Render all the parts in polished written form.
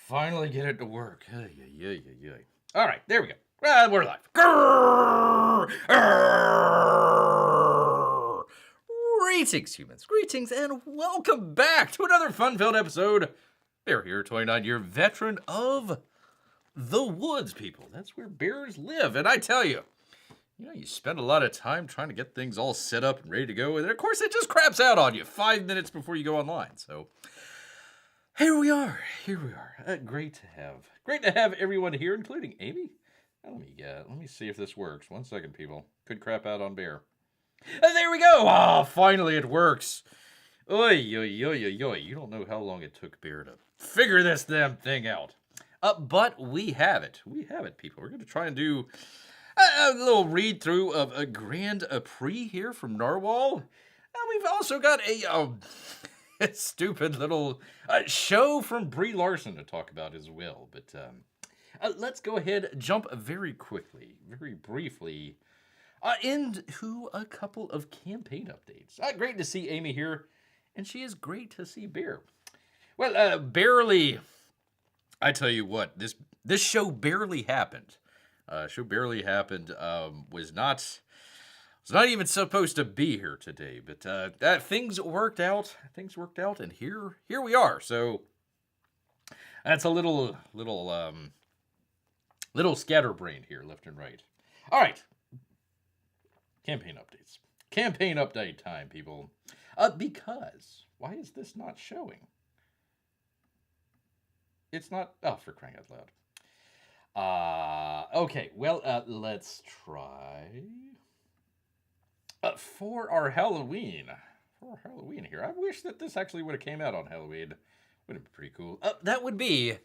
finally get it to work. All right, there we go. We're live. Grrr, grrr. Greetings, humans. Greetings, and welcome back to another fun-filled episode. Bear here, 29-year veteran of the woods, people. That's where bears live. And I tell you, you spend a lot of time trying to get things all set up and ready to go. And then, of course, it just craps out on you 5 minutes before you go online. So here we are. Great to have everyone here, including Amy. Let me see if this works. 1 second, people. Could crap out on Bear. And there we go. Ah, finally it works. Oy. You don't know how long it took Bear to figure this damn thing out. But we have it. We have it, people. We're going to try and do a little read through of a Grande Prix here from Narwhal. And we've also got a stupid little show from Brie Larson to talk about as well. But let's go ahead, jump very quickly, very briefly, into a couple of campaign updates. Great to see Amy here, and she is great to see Bear. Well, barely, I tell you what, this show barely happened. Was not even supposed to be here today, but things worked out. And here we are. So that's a little scatterbrained here, left and right. All right, campaign updates. Campaign update time, people. Because why is this not showing? It's not. Oh, for crying out loud. Okay, well, let's try. For our Halloween here. I wish that this actually would have came out on Halloween. Would have been pretty cool. That would be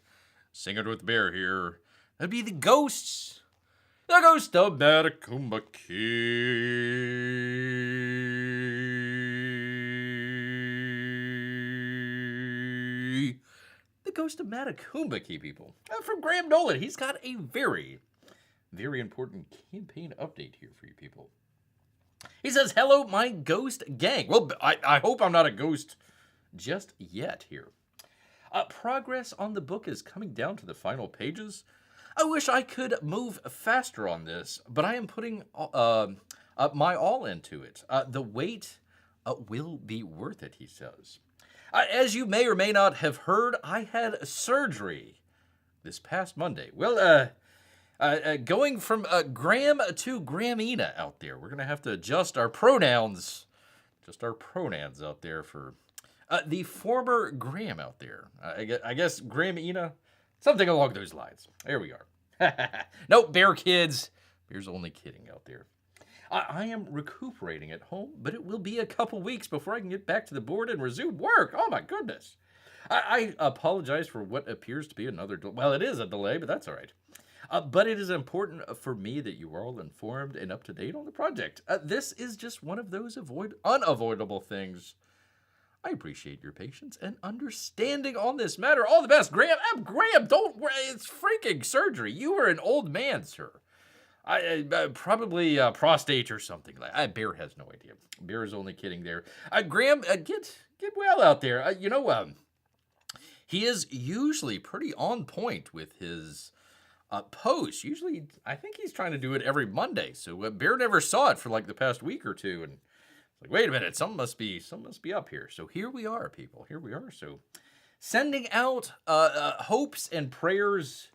Singing with Bear here. That'd be the ghosts. The ghost of Matecumbe. The ghost of Matecumbe, people. From Graham Nolan. He's got a very, very important campaign update here for you people. He says, hello, my ghost gang. Well, I hope I'm not a ghost just yet here. Progress on the book is coming down to the final pages. I wish I could move faster on this, but I am putting my all into it. The wait will be worth it, he says. As you may or may not have heard, I had surgery this past Monday. Well, going from Graham to Gramina out there. We're going to have to adjust our pronouns. Out there for the former Graham out there. I guess Gramina, something along those lines. There we are. Nope, Bear kids. Bear's only kidding out there. I am recuperating at home, but it will be a couple weeks before I can get back to the board and resume work. Oh my goodness. I apologize for what appears to be another delay. Well, it is a delay, but that's all right. But it is important for me that you are all informed and up to date on the project. This is just one of those unavoidable things. I appreciate your patience and understanding on this matter. All the best, Graham. Graham, don't worry. It's freaking surgery. You are an old man, sir. Probably prostate or something like that. Bear has no idea. Bear is only kidding there. Graham, get well out there. He is usually pretty on point with his posts. Usually, I think he's trying to do it every Monday. So Bear never saw it for like the past week or two, and it's like, wait a minute, something must be up here. So here we are, people. Here we are. So sending out hopes and prayers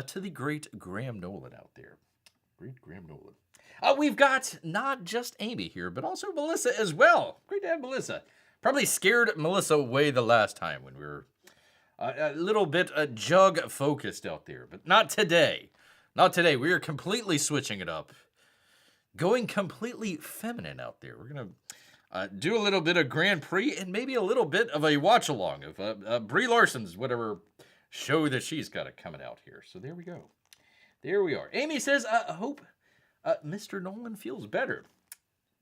to the great Graham Nolan out there. Great Graham Nolan. We've got not just Amy here, but also Melissa as well. Great to have Melissa. Probably scared Melissa away the last time when we were a little bit jug focused out there, but not today. Not today. We are completely switching it up. Going completely feminine out there. We're going to do a little bit of Grande Prix and maybe a little bit of a watch along of Brie Larson's whatever show that she's got coming out here. So there we go. There we are. Amy says, I hope Mr. Nolan feels better.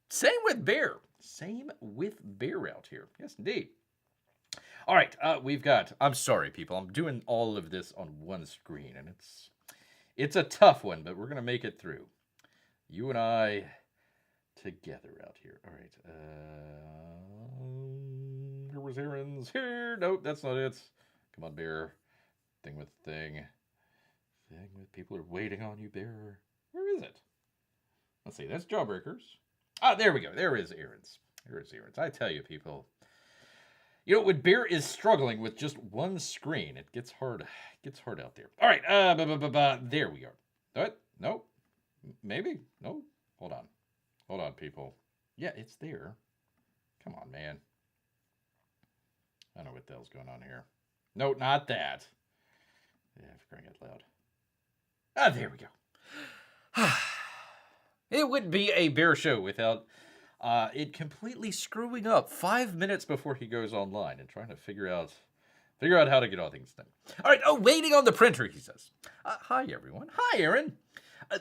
Same with Bear. Same with Bear out here. Yes, indeed. All right, we've got, I'm sorry, people. I'm doing all of this on one screen, and it's a tough one, but we're going to make it through. You and I together out here. All right. Here was Aaron's here. Nope, that's not it. Come on, Bear. Thing with people are waiting on you, Bear. Where is it? Let's see. That's Jawbreakers. Ah, there we go. There is Aaron's. There is Aaron's. I tell you, people. You know, when Bear is struggling with just one screen, it gets hard. It gets hard out there. All right. There we are. What? No. Maybe. No. Hold on. Hold on, people. Yeah, it's there. Come on, man. I don't know what the hell's going on here. No, not that. Yeah, for crying out loud. Ah, there we go. It wouldn't be a Bear show without it completely screwing up 5 minutes before he goes online and trying to figure out how to get all things done. All right. Oh, waiting on the printer, he says. Hi, everyone. Hi, Aaron.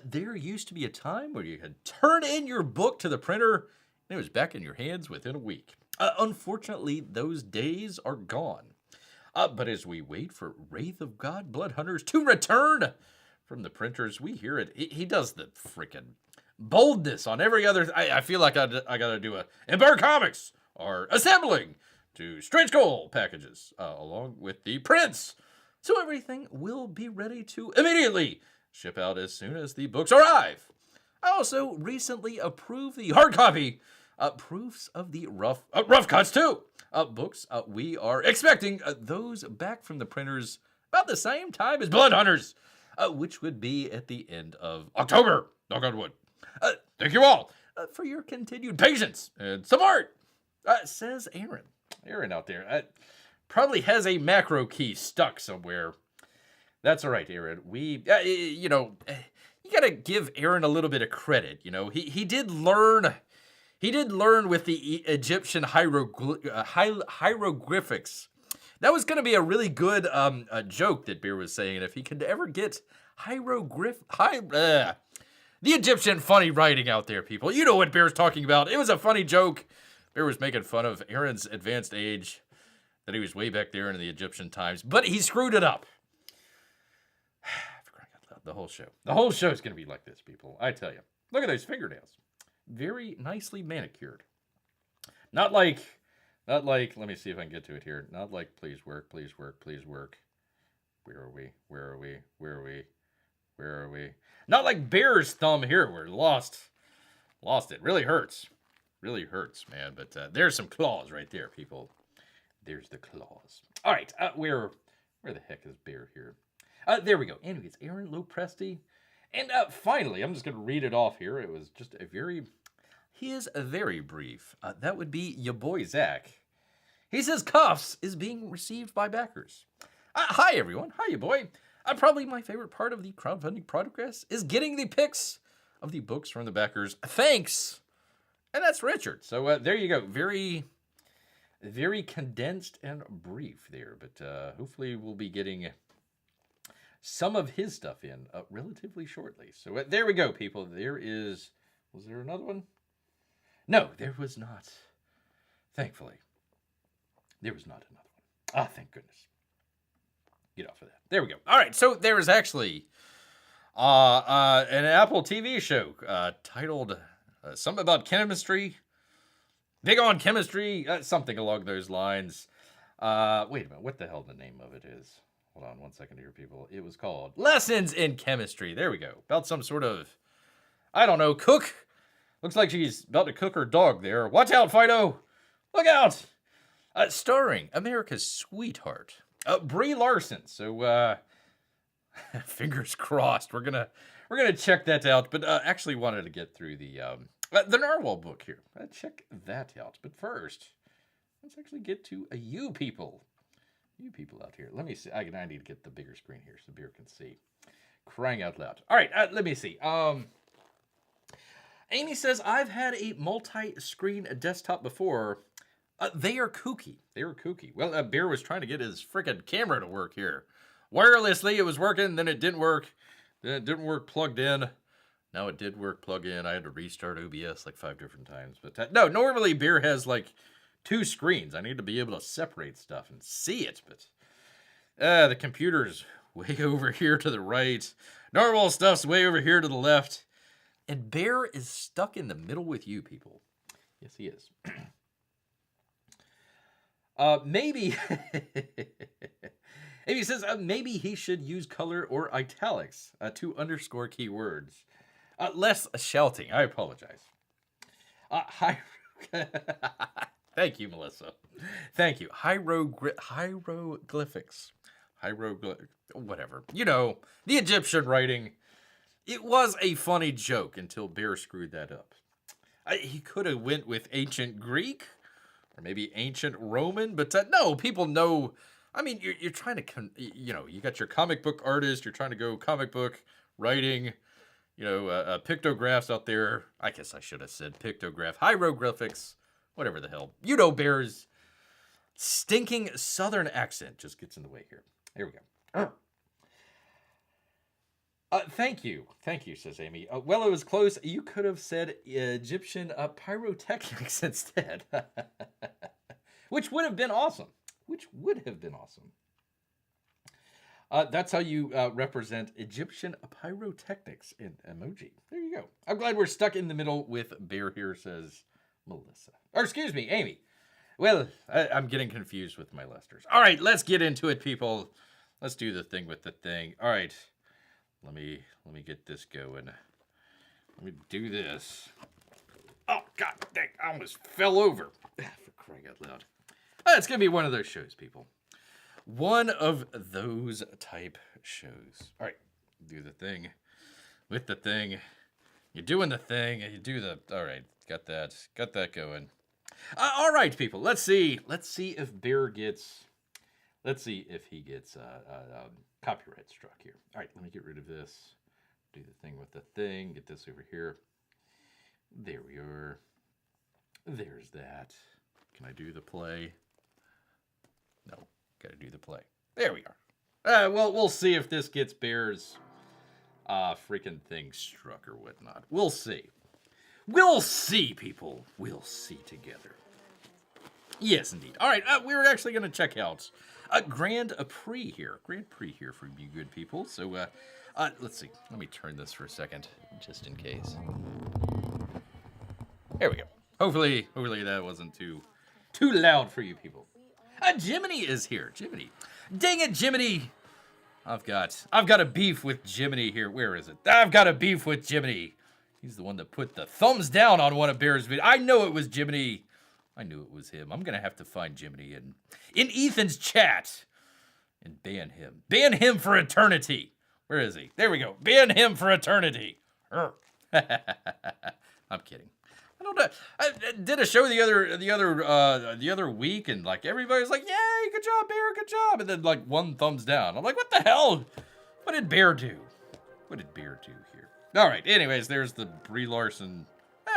There used to be a time where you could turn in your book to the printer and it was back in your hands within a week. Unfortunately, those days are gone. But as we wait for Wraith of God Blood Hunters to return from the printers, we hear it. He does the freaking boldness on every other. I feel like I got to do a Berg Comics are assembling to stretch goal packages along with the prints. So everything will be ready to immediately ship out as soon as the books arrive. I also recently approved the hard copy proofs of the rough cuts too. Books. We are expecting those back from the printers about the same time as Blood Hunters, which would be at the end of October. Knock on wood. Thank you all for your continued patience and some art, says Aaron. Aaron out there probably has a macro key stuck somewhere. That's all right, Aaron. We, you got to give Aaron a little bit of credit. You know, he did learn. He did learn with the Egyptian hieroglyphics. That was going to be a really good joke that Bear was saying. If he could ever get the Egyptian funny writing out there, people. You know what Bear's talking about. It was a funny joke. Bear was making fun of Aaron's advanced age, that he was way back there in the Egyptian times, but he screwed it up. For crying out loud, the whole show. The whole show is going to be like this, people. I tell you. Look at those fingernails. Very nicely manicured. Not like, let me see if I can get to it here. Not like, please work, please work, please work. Where are we? Where are we? Where are we? Where are we? Not like Bear's thumb here. We're lost. Lost it. Really hurts. Really hurts, man. But there's some claws right there, people. There's the claws. All right. Where the heck is Bear here? There we go. Anyways, Aaron Lopresti. And finally, I'm just going to read it off here. It was just he is very brief. That would be your boy, Zach. He says Kuffs is being received by backers. Hi, everyone. Hi, your boy. Probably my favorite part of the crowdfunding progress is getting the pics of the books from the backers. Thanks. And that's Richard. So there you go. Very, very condensed and brief there. But hopefully we'll be getting some of his stuff in relatively shortly. So there we go, people. Was there another one? No, there was not. Thankfully. There was not another one. Thank goodness. Get off of that. There we go. All right, so there is actually an Apple TV show titled something about chemistry. Big on chemistry. Something along those lines. Wait a minute. What the hell the name of it is? Hold on 1 second here, people. It was called Lessons in Chemistry. There we go. About some sort of, I don't know, cook. Looks like she's about to cook her dog there. Watch out, Fido. Look out. Starring America's sweetheart, Brie Larson. So, fingers crossed. We're gonna check that out. But actually wanted to get through the Narwhal book here. Check that out. But first, let's actually get to you people. You people out here. Let me see. I need to get the bigger screen here so Bear can see. Crying out loud. All right, let me see. Amy says, I've had a multi-screen desktop before. They are kooky. They were kooky. Well, Bear was trying to get his freaking camera to work here. Wirelessly, it was working, then it didn't work. Then it didn't work plugged in. Now it did work plugged in. I had to restart OBS like 5 different times. But no, normally Bear has like 2 screens. I need to be able to separate stuff and see it. But the computer's way over here to the right. Narwhal stuff's way over here to the left. And Bear is stuck in the middle with you people. Yes, he is. Maybe Amy says maybe he should use color or italics to underscore keywords. Less shouting. I apologize. Hi. Thank you, Melissa. Thank you. Hieroglyphics. Whatever. You know, the Egyptian writing. It was a funny joke until Bear screwed that up. He could have went with ancient Greek or maybe ancient Roman, but no, people know. I mean, you're trying to, you know, you got your comic book artist. You're trying to go comic book writing, you know, pictographs out there. I guess I should have said pictograph, hieroglyphics, whatever the hell. You know, Bear's stinking southern accent just gets in the way here. Here we go. Thank you, says Amy. Well, it was close. You could have said Egyptian pyrotechnics instead, which would have been awesome. That's how you represent Egyptian pyrotechnics in emoji. There you go. I'm glad we're stuck in the middle with Bear here, says Melissa. Or excuse me, Amy. Well, I'm getting confused with my Lesters. All right, let's get into it, people. Let's do the thing with the thing. All right. Let me get this going. Let me do this. Oh, God dang, I almost fell over. For crying out loud. It's going to be one of those shows, people. One of those type shows. All right, do the thing with the thing. You're doing the thing, and you do the... All right, got that going. All right, people, let's see if Bear gets... Let's see if he gets copyright struck here. All right, let me get rid of this. Do the thing with the thing. Get this over here. There we are. There's that. Can I do the play? No, got to do the play. There we are. Well, we'll see if this gets Bear's freaking thing struck or whatnot. We'll see. We'll see, people. We'll see together. Yes, indeed. All right, we're actually going to check out a Grande Prix here. Grande Prix here for you good people. So, let's see. Let me turn this for a second, just in case. There we go. Hopefully that wasn't too loud for you people. Jiminy is here. Jiminy. Dang it, Jiminy. I've got a beef with Jiminy here. Where is it? I've got a beef with Jiminy. He's the one that put the thumbs down on one of Bear's videos. I know it was Jiminy. I knew it was him. I'm going to have to find Jiminy in Ethan's chat and ban him. Ban him for eternity. Where is he? There we go. Ban him for eternity. I'm kidding. I don't know. I did a show the other week, and like everybody's like, "Yay, good job, Bear, good job," and then like one thumbs down. I'm like, "What the hell? What did Bear do? What did Bear do here?" All right. Anyways, there's the Brie Larson.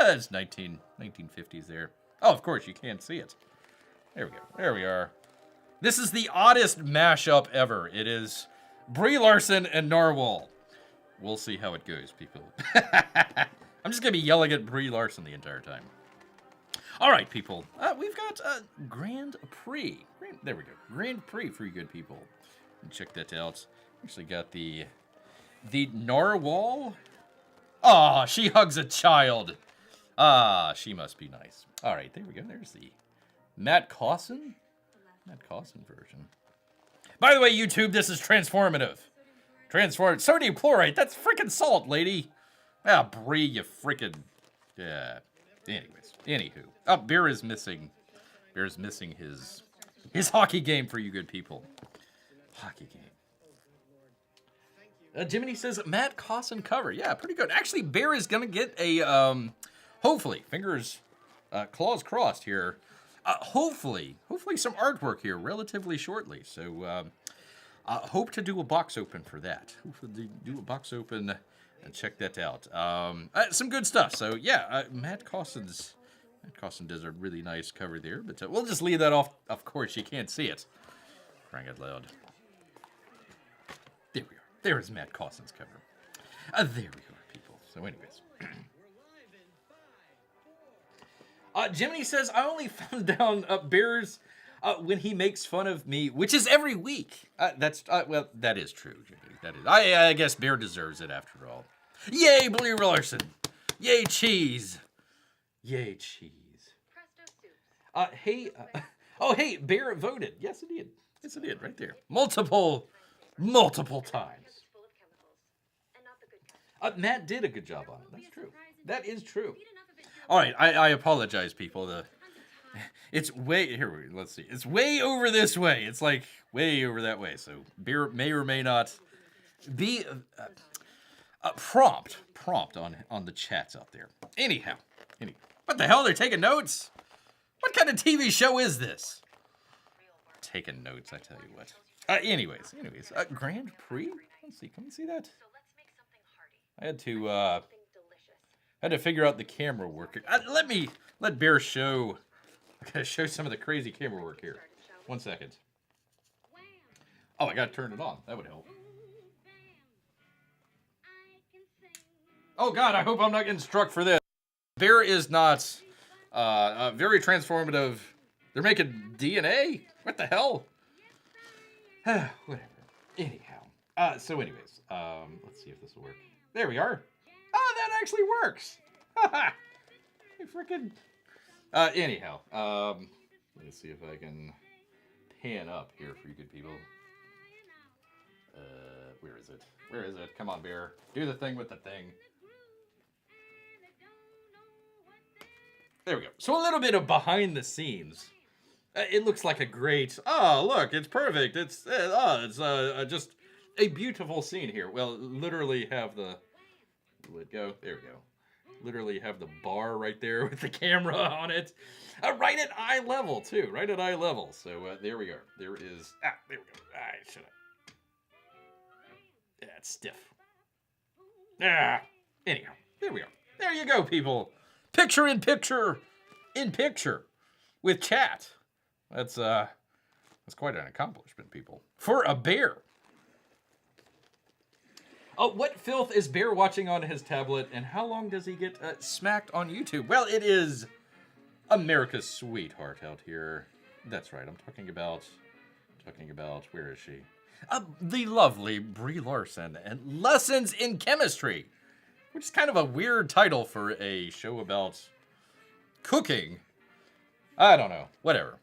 It's 1950s there. Oh, of course, you can't see it. There we go. There we are. This is the oddest mashup ever. It is Brie Larson and Narwhal. We'll see how it goes, people. I'm just going to be yelling at Brie Larson the entire time. All right, people. We've got Grande Prix. There we go. Grande Prix for you good people. Check that out. Actually got the Narwhal. Ah, she hugs a child. Ah, she must be nice. All right, there we go. There's the Matt Cawson version. By the way, YouTube, this is transformative. Sodium chloride. That's freaking salt, lady. Ah, Brie, you freaking... Yeah. Anyways. Anywho. Bear is missing his hockey game for you good people. Hockey game. Jiminy says, Matt Cawson cover. Yeah, pretty good. Actually, Bear is going to get a... hopefully, fingers, claws crossed here. Hopefully some artwork here relatively shortly. So, hope to do a box open for that. Hopefully do a box open and check that out. Some good stuff. So, yeah, Matt Cawson does a really nice cover there. But we'll just leave that off. Of course, you can't see it. Crying out loud. There we are. There is Matt Cawson's cover. There we are, people. So, anyways. Jiminy says, I only found down Bears when he makes fun of me, which is every week. Well, that is true, Jiminy. That is. I guess Bear deserves it after all. Yay, Brie Larson. Yay, cheese. Yay, cheese. Hey, hey, Bear voted. Yes, it did. Yes, it did, right there. Multiple times. Matt did a good job on it. That's true. That is true. All right, I apologize, people. It's way here. Let's see. It's way over this way. It's like way over that way. So beer may or may not be prompt on the chats out there. Anyhow, what the hell? They're taking notes. What kind of TV show is this? Taking notes, I tell you what. Anyways, Grand Prix. Let's see. Can we see that? I had to figure out the camera work. Let Bear show. I gotta show some of the crazy camera work here. 1 second. Oh, I gotta turn it on. That would help. Oh God, I hope I'm not getting struck for this. Bear is not very transformative. They're making DNA? What the hell? Whatever. Anyhow. So anyways, let's see if this will work. There we are. Oh, that actually works. Haha. You freaking. Anyhow, let me see if I can pan up here for you good people. Where is it? Where is it? Come on, Bear. Do the thing with the thing. There we go. So a little bit of behind the scenes. It looks like a great. Oh, look, it's perfect. It's just a beautiful scene here. Well, literally have the. Let it go. There we go. Literally have the bar right there with the camera on it. Right at eye level, too. Right at eye level. So there we are. There is... there we go. Shut up. Yeah, it's stiff. Anyhow, there we are. There you go, people. Picture in picture. In picture. With chat. That's quite an accomplishment, people. For a bear. Oh, what filth is Bear watching on his tablet, and how long does he get smacked on YouTube? Well, it is America's sweetheart out here. That's right, I'm talking about, where is she? The lovely Brie Larson and Lessons in Chemistry, which is kind of a weird title for a show about cooking. I don't know, whatever.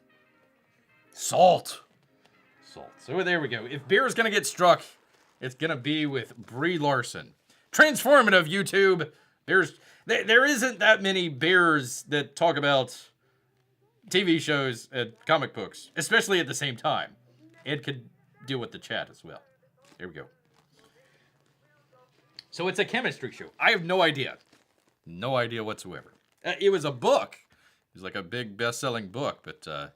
Salt. So there we go. If Bear's gonna get struck, it's gonna be with Brie Larson. Transformative YouTube. There isn't that many bears that talk about TV shows and comic books, especially at the same time. It could deal with the chat as well. There we go. So it's a chemistry show. I have no idea. No idea whatsoever. It was a book. It was like a big best-selling book, but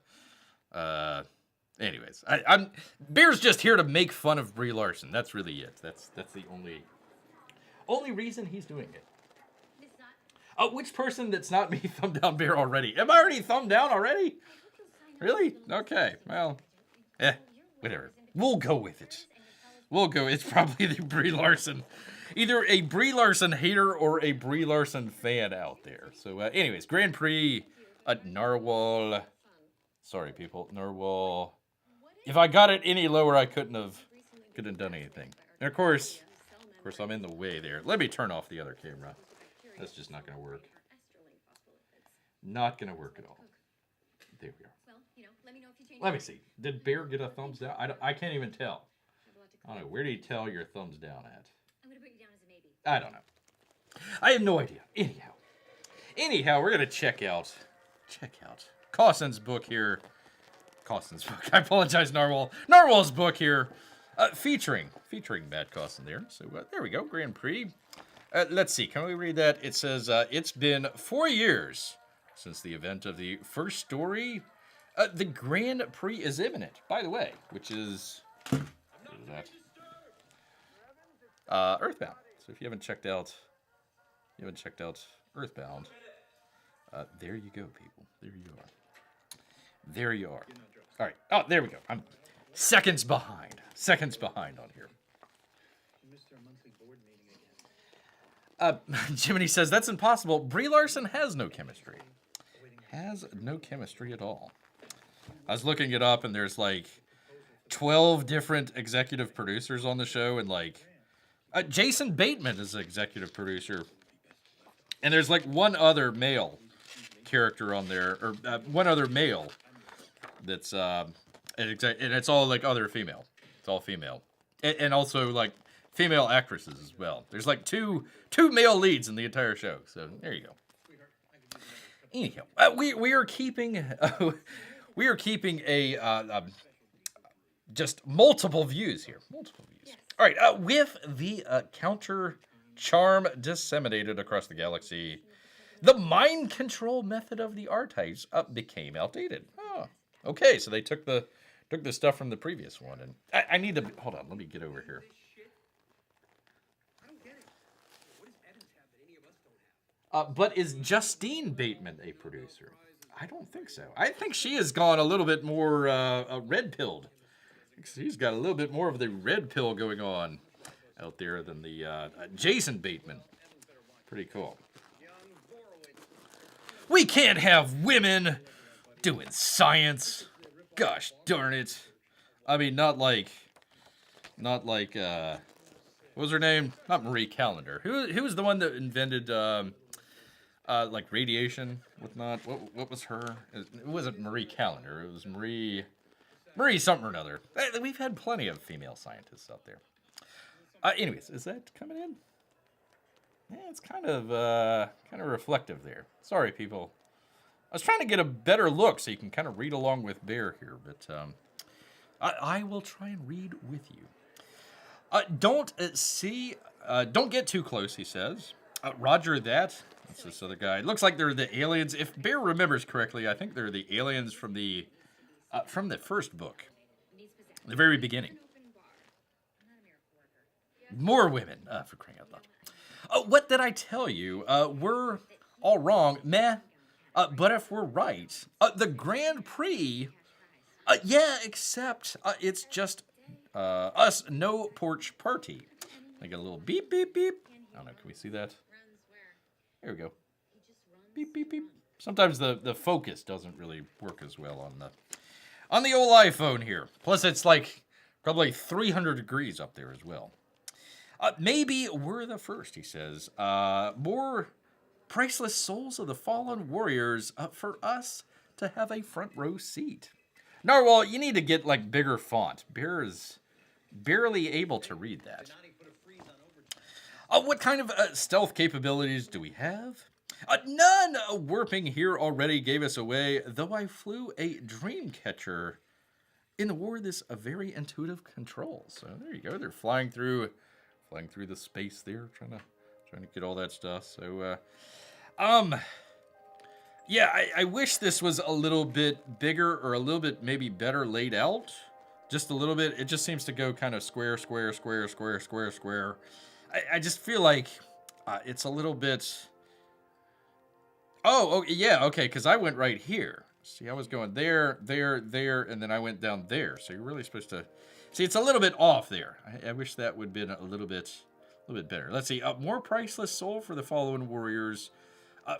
anyways, I'm Bear's just here to make fun of Brie Larson. That's really it. That's the only reason he's doing it. Which person that's not me thumbed down Bear already? Am I already thumbed down already? Really? Okay. Well, whatever. We'll go with it. It's probably the Brie Larson. Either a Brie Larson hater or a Brie Larson fan out there. So, anyways, Grand Prix at Narwhal. Sorry, people. Narwhal. If I got it any lower, I couldn't have done anything. And of course, I'm in the way there. Let me turn off the other camera. That's just not going to work. Not going to work at all. There we are. Let me see. Did Bear get a thumbs down? I can't even tell. I don't know. Where do you tell your thumbs down at? I don't know. I have no idea. Anyhow, we're going to check out Cawson's book here. I apologize, Narwhal. Narwhal's book here, featuring Matt Cawson there. So there we go, Grand Prix. Let's see, can we read that? It says, it's been 4 years since the event of the first story. The Grand Prix is imminent, by the way, which is, what is that? Earthbound. So if you haven't checked out Earthbound, there you go, people. There you are. All right. Oh, there we go. I'm seconds behind on here. Jiminy says, that's impossible. Brie Larson has no chemistry. Has no chemistry at all. I was looking it up, and there's like 12 different executive producers on the show, and like Jason Bateman is the executive producer. And there's like one other male character on there, or one other male that's And it's all like other female. It's all female, and also like female actresses as well. There's like two male leads in the entire show. So there you go. Anyhow, we are keeping a just multiple views here. Multiple views. All right, with the counter charm disseminated across the galaxy, the mind control method of the R-types became outdated. Oh, okay, so they took the stuff from the previous one, and I need to hold on. Let me get over here. But is Justine Bateman a producer? I don't think so. I think she has gone a little bit more red-pilled. She's got a little bit more of the red pill going on out there than the Jason Bateman. Pretty cool. We can't have women doing science. Gosh darn it. I mean, not like, what was her name? Not Marie Callender. Who was the one that invented, like radiation, whatnot? What was her? It wasn't Marie Callender. It was Marie something or another. We've had plenty of female scientists out there. Anyways, is that coming in? Yeah, it's kind of reflective there. Sorry, people. I was trying to get a better look so you can kind of read along with Bear here, but I will try and read with you. Don't get too close, he says. Roger that. That's this other guy. It looks like they're the aliens. If Bear remembers correctly, I think they're the aliens from the first book, the very beginning. More women, for crying out loud. What did I tell you? We're all wrong, meh. But if we're right, the Grand Prix, yeah, except it's just us, no porch party. I get a little beep, beep, beep. I don't know, can we see that? There we go. Beep, beep, beep. Sometimes the focus doesn't really work as well on the old iPhone here. Plus, it's like probably 300 degrees up there as well. Maybe we're the first, he says. More priceless souls of the fallen warriors for us to have a front row seat. Narwhal, you need to get like bigger font. Bear is barely able to read that. What kind of stealth capabilities do we have? None. Warping here already gave us away, though I flew a dream catcher in the war this a very intuitive control. So there you go. They're flying through the space there, trying to get all that stuff. So yeah, I wish this was a little bit bigger or a little bit maybe better laid out. Just a little bit. It just seems to go kind of square, square, square, square, square, square. I just feel like it's a little bit... Oh, yeah, okay, because I went right here. See, I was going there, there, there, and then I went down there. So you're really supposed to... See, it's a little bit off there. I wish that would have been a little bit better. Let's see. More priceless soul for the fallen warriors.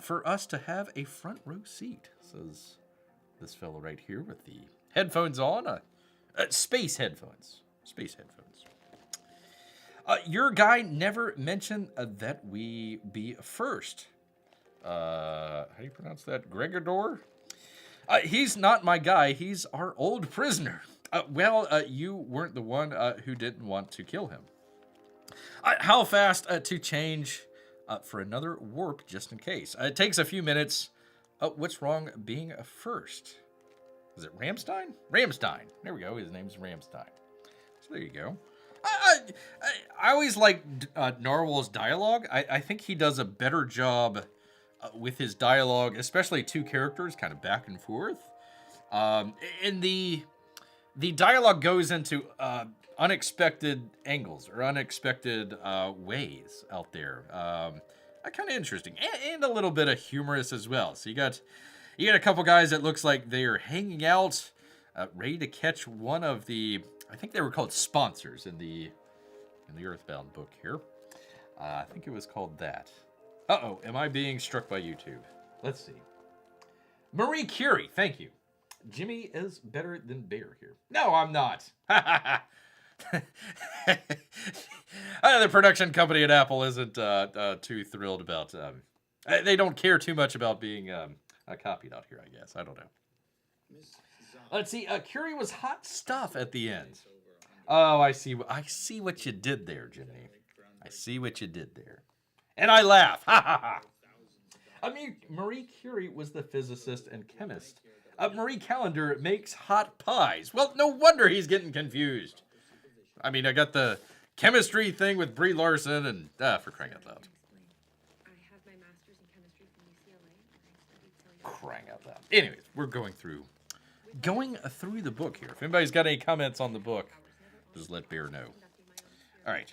For us to have a front row seat, says this fellow right here with the headphones on. Space headphones. Space headphones. Your guy never mentioned that we be first. How do you pronounce that? Gregor? He's not my guy. He's our old prisoner. Well, you weren't the one who didn't want to kill him. How fast to change for another warp, just in case? It takes a few minutes. What's wrong being a first? Is it Ramstein? Ramstein. There we go. His name's Ramstein. So there you go. I always like Narwhal's dialogue. I think he does a better job with his dialogue, especially two characters kind of back and forth. And the dialogue goes into unexpected angles or unexpected ways out there. Kind of interesting and a little bit of humorous as well. So you got a couple guys that looks like they are hanging out, ready to catch one of the... I think they were called sponsors in the Earthbound book here. I think it was called that. Uh-oh, am I being struck by YouTube? Let's see. Marie Curie, thank you. Jimmy is better than Bear here. No, I'm not. The production company at Apple isn't too thrilled about... they don't care too much about being copied out here, I guess. I don't know. Let's see. Curie was hot stuff at the end. Oh, I see. I see what you did there, Jimmy. I see what you did there. And I laugh. Ha ha ha. I mean, Marie Curie was the physicist and chemist. Marie Callender makes hot pies. Well, no wonder he's getting confused. I mean, I got the chemistry thing with Brie Larson and, for crying out loud. Crying out loud. Anyways, we're going through the book here. If anybody's got any comments on the book, just let Bear know. All right.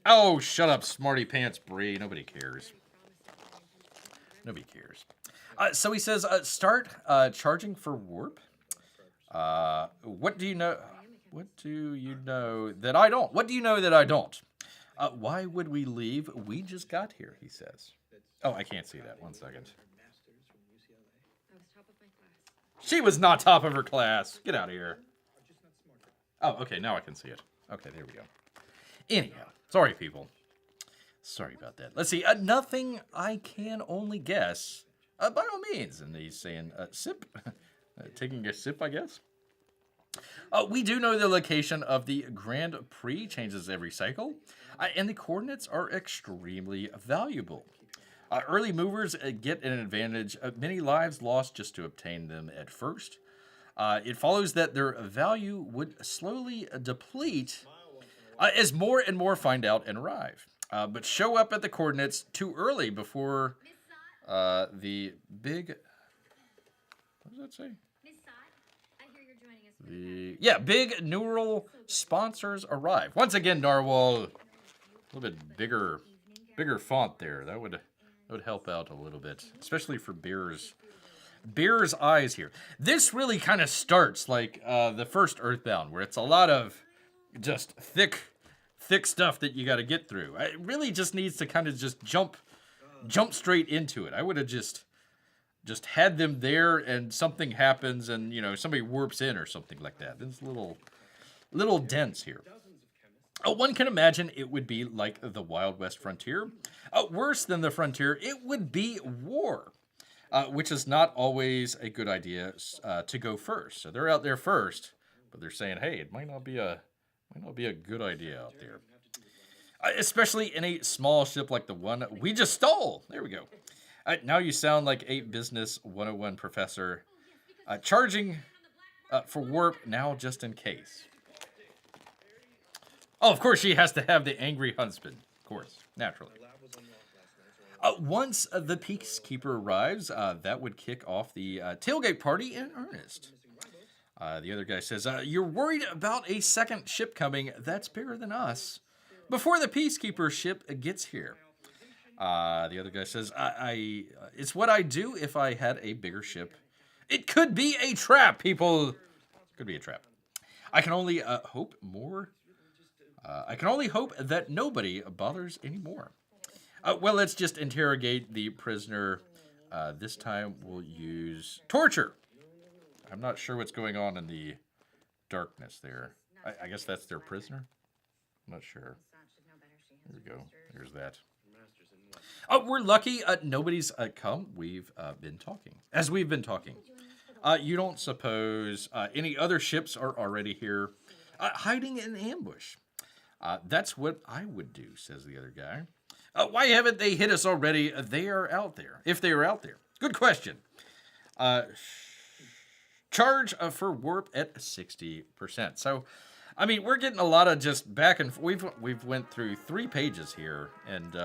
Oh, shut up, smarty pants, Brie. Nobody cares. Nobody cares. So he says, start charging for warp. What do you know? What do you know that I don't? What do you know that I don't? Why would we leave? We just got here, he says. Oh, I can't see that. 1 second. She was not top of her class. Get out of here. Oh, okay, now I can see it. Okay, there we go. Anyhow, sorry, people. Sorry about that. Let's see. Nothing I can only guess. By all means. And he's saying, sip. Taking a sip, I guess. We do know the location of the Grand Prix changes every cycle. And the coordinates are extremely valuable. Early movers get an advantage. Many lives lost just to obtain them at first. It follows that their value would slowly deplete as more and more find out and arrive. But show up at the coordinates too early before the big... What does that say? Big neural sponsors arrive. Once again, Narwhal, a little bit bigger font there. That would help out a little bit, especially for Bear's eyes here. This really kind of starts like the first Earthbound, where it's a lot of just thick stuff that you got to get through. It really just needs to kind of just jump straight into it. I would have just had them there, and something happens, and somebody warps in or something like that. It's a little dense here. One can imagine it would be like the Wild West frontier. Worse than the frontier, it would be war, which is not always a good idea to go first. So they're out there first, but they're saying, hey, it might not be a good idea out there. Especially in a small ship like the one we just stole. There we go. Now you sound like a Business 101 professor. Charging for warp now just in case. Oh, of course she has to have the angry husband. Of course, naturally. Once the Peacekeeper arrives, that would kick off the tailgate party in earnest. The other guy says, you're worried about a second ship coming. That's bigger than us. Before the Peacekeeper ship gets here. The other guy says, it's what I do if I had a bigger ship. It could be a trap, people. It could be a trap. I can only hope that nobody bothers anymore. Well, let's just interrogate the prisoner. This time we'll use torture. I'm not sure what's going on in the darkness there. I guess that's their prisoner? I'm not sure. There we go. There's that. We're lucky nobody's come. We've been talking. As we've been talking. You don't suppose any other ships are already here hiding in ambush. That's what I would do, says the other guy. Why haven't they hit us already? They are out there. If they are out there. Good question. Charge for warp at 60%. So, I mean, we're getting a lot of just back and forth. We've went through 3 pages here, and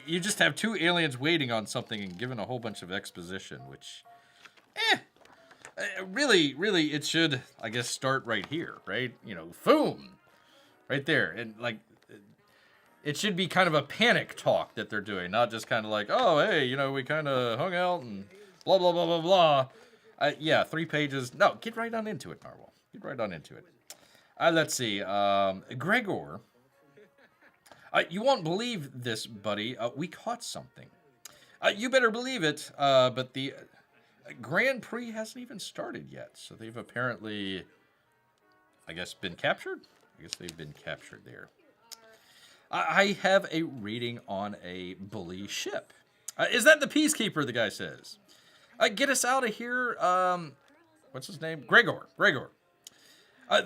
you just have 2 aliens waiting on something and giving a whole bunch of exposition, which, really, it should, I guess, start right here, right? Boom, right there, and like, it should be kind of a panic talk that they're doing, not just kind of like, oh, hey, we kind of hung out and blah blah blah blah blah. Yeah, 3 pages. No, get right on into it, Narwhal. Get right on into it. Let's see. Gregor. You won't believe this, buddy. We caught something. You better believe it. But the Grand Prix hasn't even started yet. So they've apparently, I guess, been captured? I guess they've been captured there. I have a reading on a bully ship. Is that the Peacekeeper, the guy says. Get us out of here. What's his name? Gregor.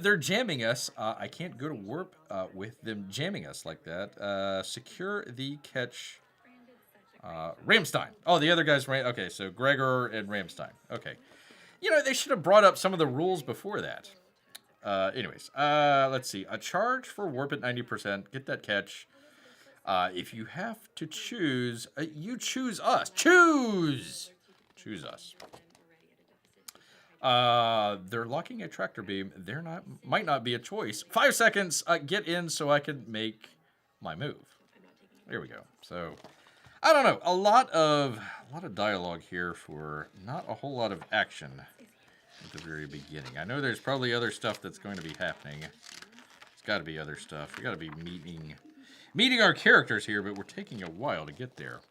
They're jamming us. I can't go to warp with them jamming us like that. Secure the catch. Ramstein. Oh, the other guy's right. Okay, so Gregor and Ramstein. Okay. You know, they should have brought up some of the rules before that. Anyways, let's see. A charge for warp at 90%. Get that catch. If you have to choose, you choose us. Choose us. They're locking a tractor beam. Might not be a choice. 5 seconds. Get in so I can make my move. There we go. So, I don't know. A lot of dialogue here for not a whole lot of action at the very beginning. I know there's probably other stuff that's going to be happening. There's got to be other stuff. We got to be meeting our characters here, but we're taking a while to get there.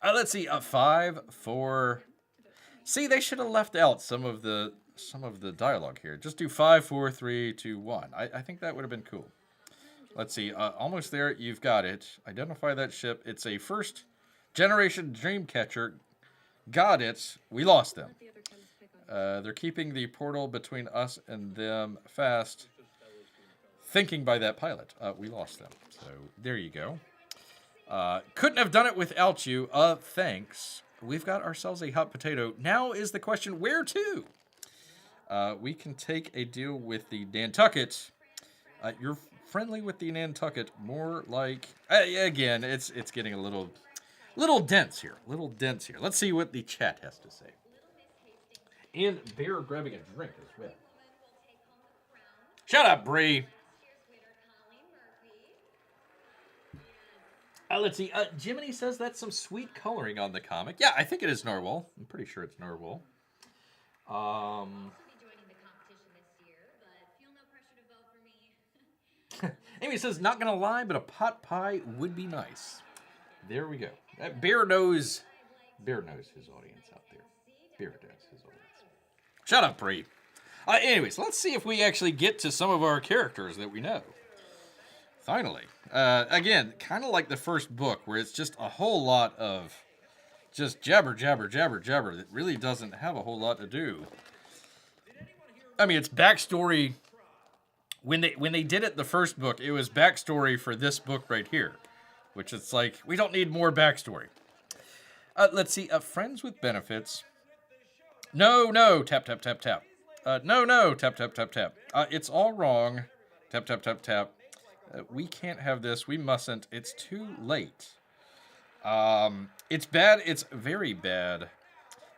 Let's see. 5, 4. See, they should have left out some of the dialogue here. Just do 5, 4, 3, 2, 1. I think that would have been cool. Let's see. Almost there. You've got it. Identify that ship. It's a first generation Dreamcatcher. Got it. We lost them. They're keeping the portal between us and them fast. Thinking by that pilot. We lost them. So there you go. Couldn't have done it without you. Thanks. We've got ourselves a hot potato. Now is the question, where to? We can take a deal with the Nantucket. You're friendly with the Nantucket. More like... again, it's getting a little dense here. Let's see what the chat has to say. And Bear grabbing a drink as well. Shut up, Brie. Let's see. Jiminy says that's some sweet coloring on the comic. Yeah, I think it is Narwhal. I'm pretty sure it's Narwhal. Amy says, not gonna lie, but a pot pie would be nice. There we go. Bear knows his audience out there. Bear knows his audience. Shut up, Brie. Anyways, let's see if we actually get to some of our characters that we know. Finally. Again, kind of like the first book, where it's just a whole lot of just jabber that really doesn't have a whole lot to do. I mean, it's backstory. When they did it the first book, it was backstory for this book right here, which it's like, we don't need more backstory. Let's see. Friends with benefits. No, tap. No, tap. It's all wrong. Tap. We can't have this. We mustn't. It's too late. It's bad. It's very bad.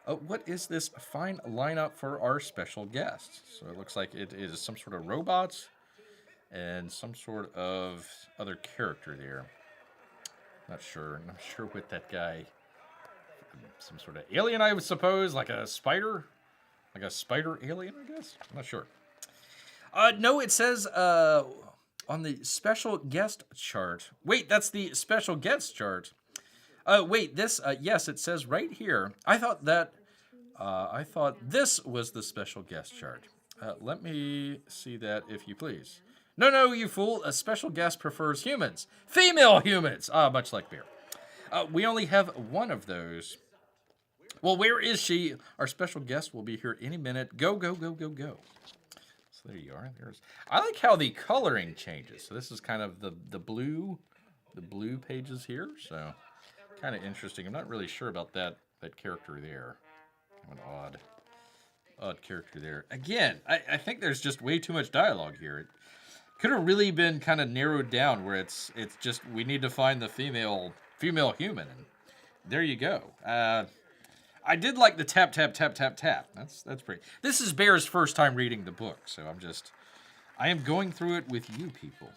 What is this fine lineup for our special guest? So it looks like it is some sort of robot and some sort of other character there. Not sure what that guy... Some sort of alien, I would suppose, like a spider? Like a spider alien, I guess? I'm not sure. No, it says... on the special guest chart. Wait, that's the special guest chart. Wait, this, yes, it says right here. I thought this was the special guest chart. Let me see that, if you please. No, you fool. A special guest prefers humans. Female humans! Much like Bear. We only have one of those. Well, where is she? Our special guest will be here any minute. Go. So there you are. I like how the coloring changes. So this is kind of the blue pages here. So kind of interesting. I'm not really sure about that character there. Kind of an odd character there. Again, I think there's just way too much dialogue here. It could have really been kind of narrowed down where it's just we need to find the female human. And there you go. I did like the tap. That's pretty. This is Bear's first time reading the book, so I am going through it with you people.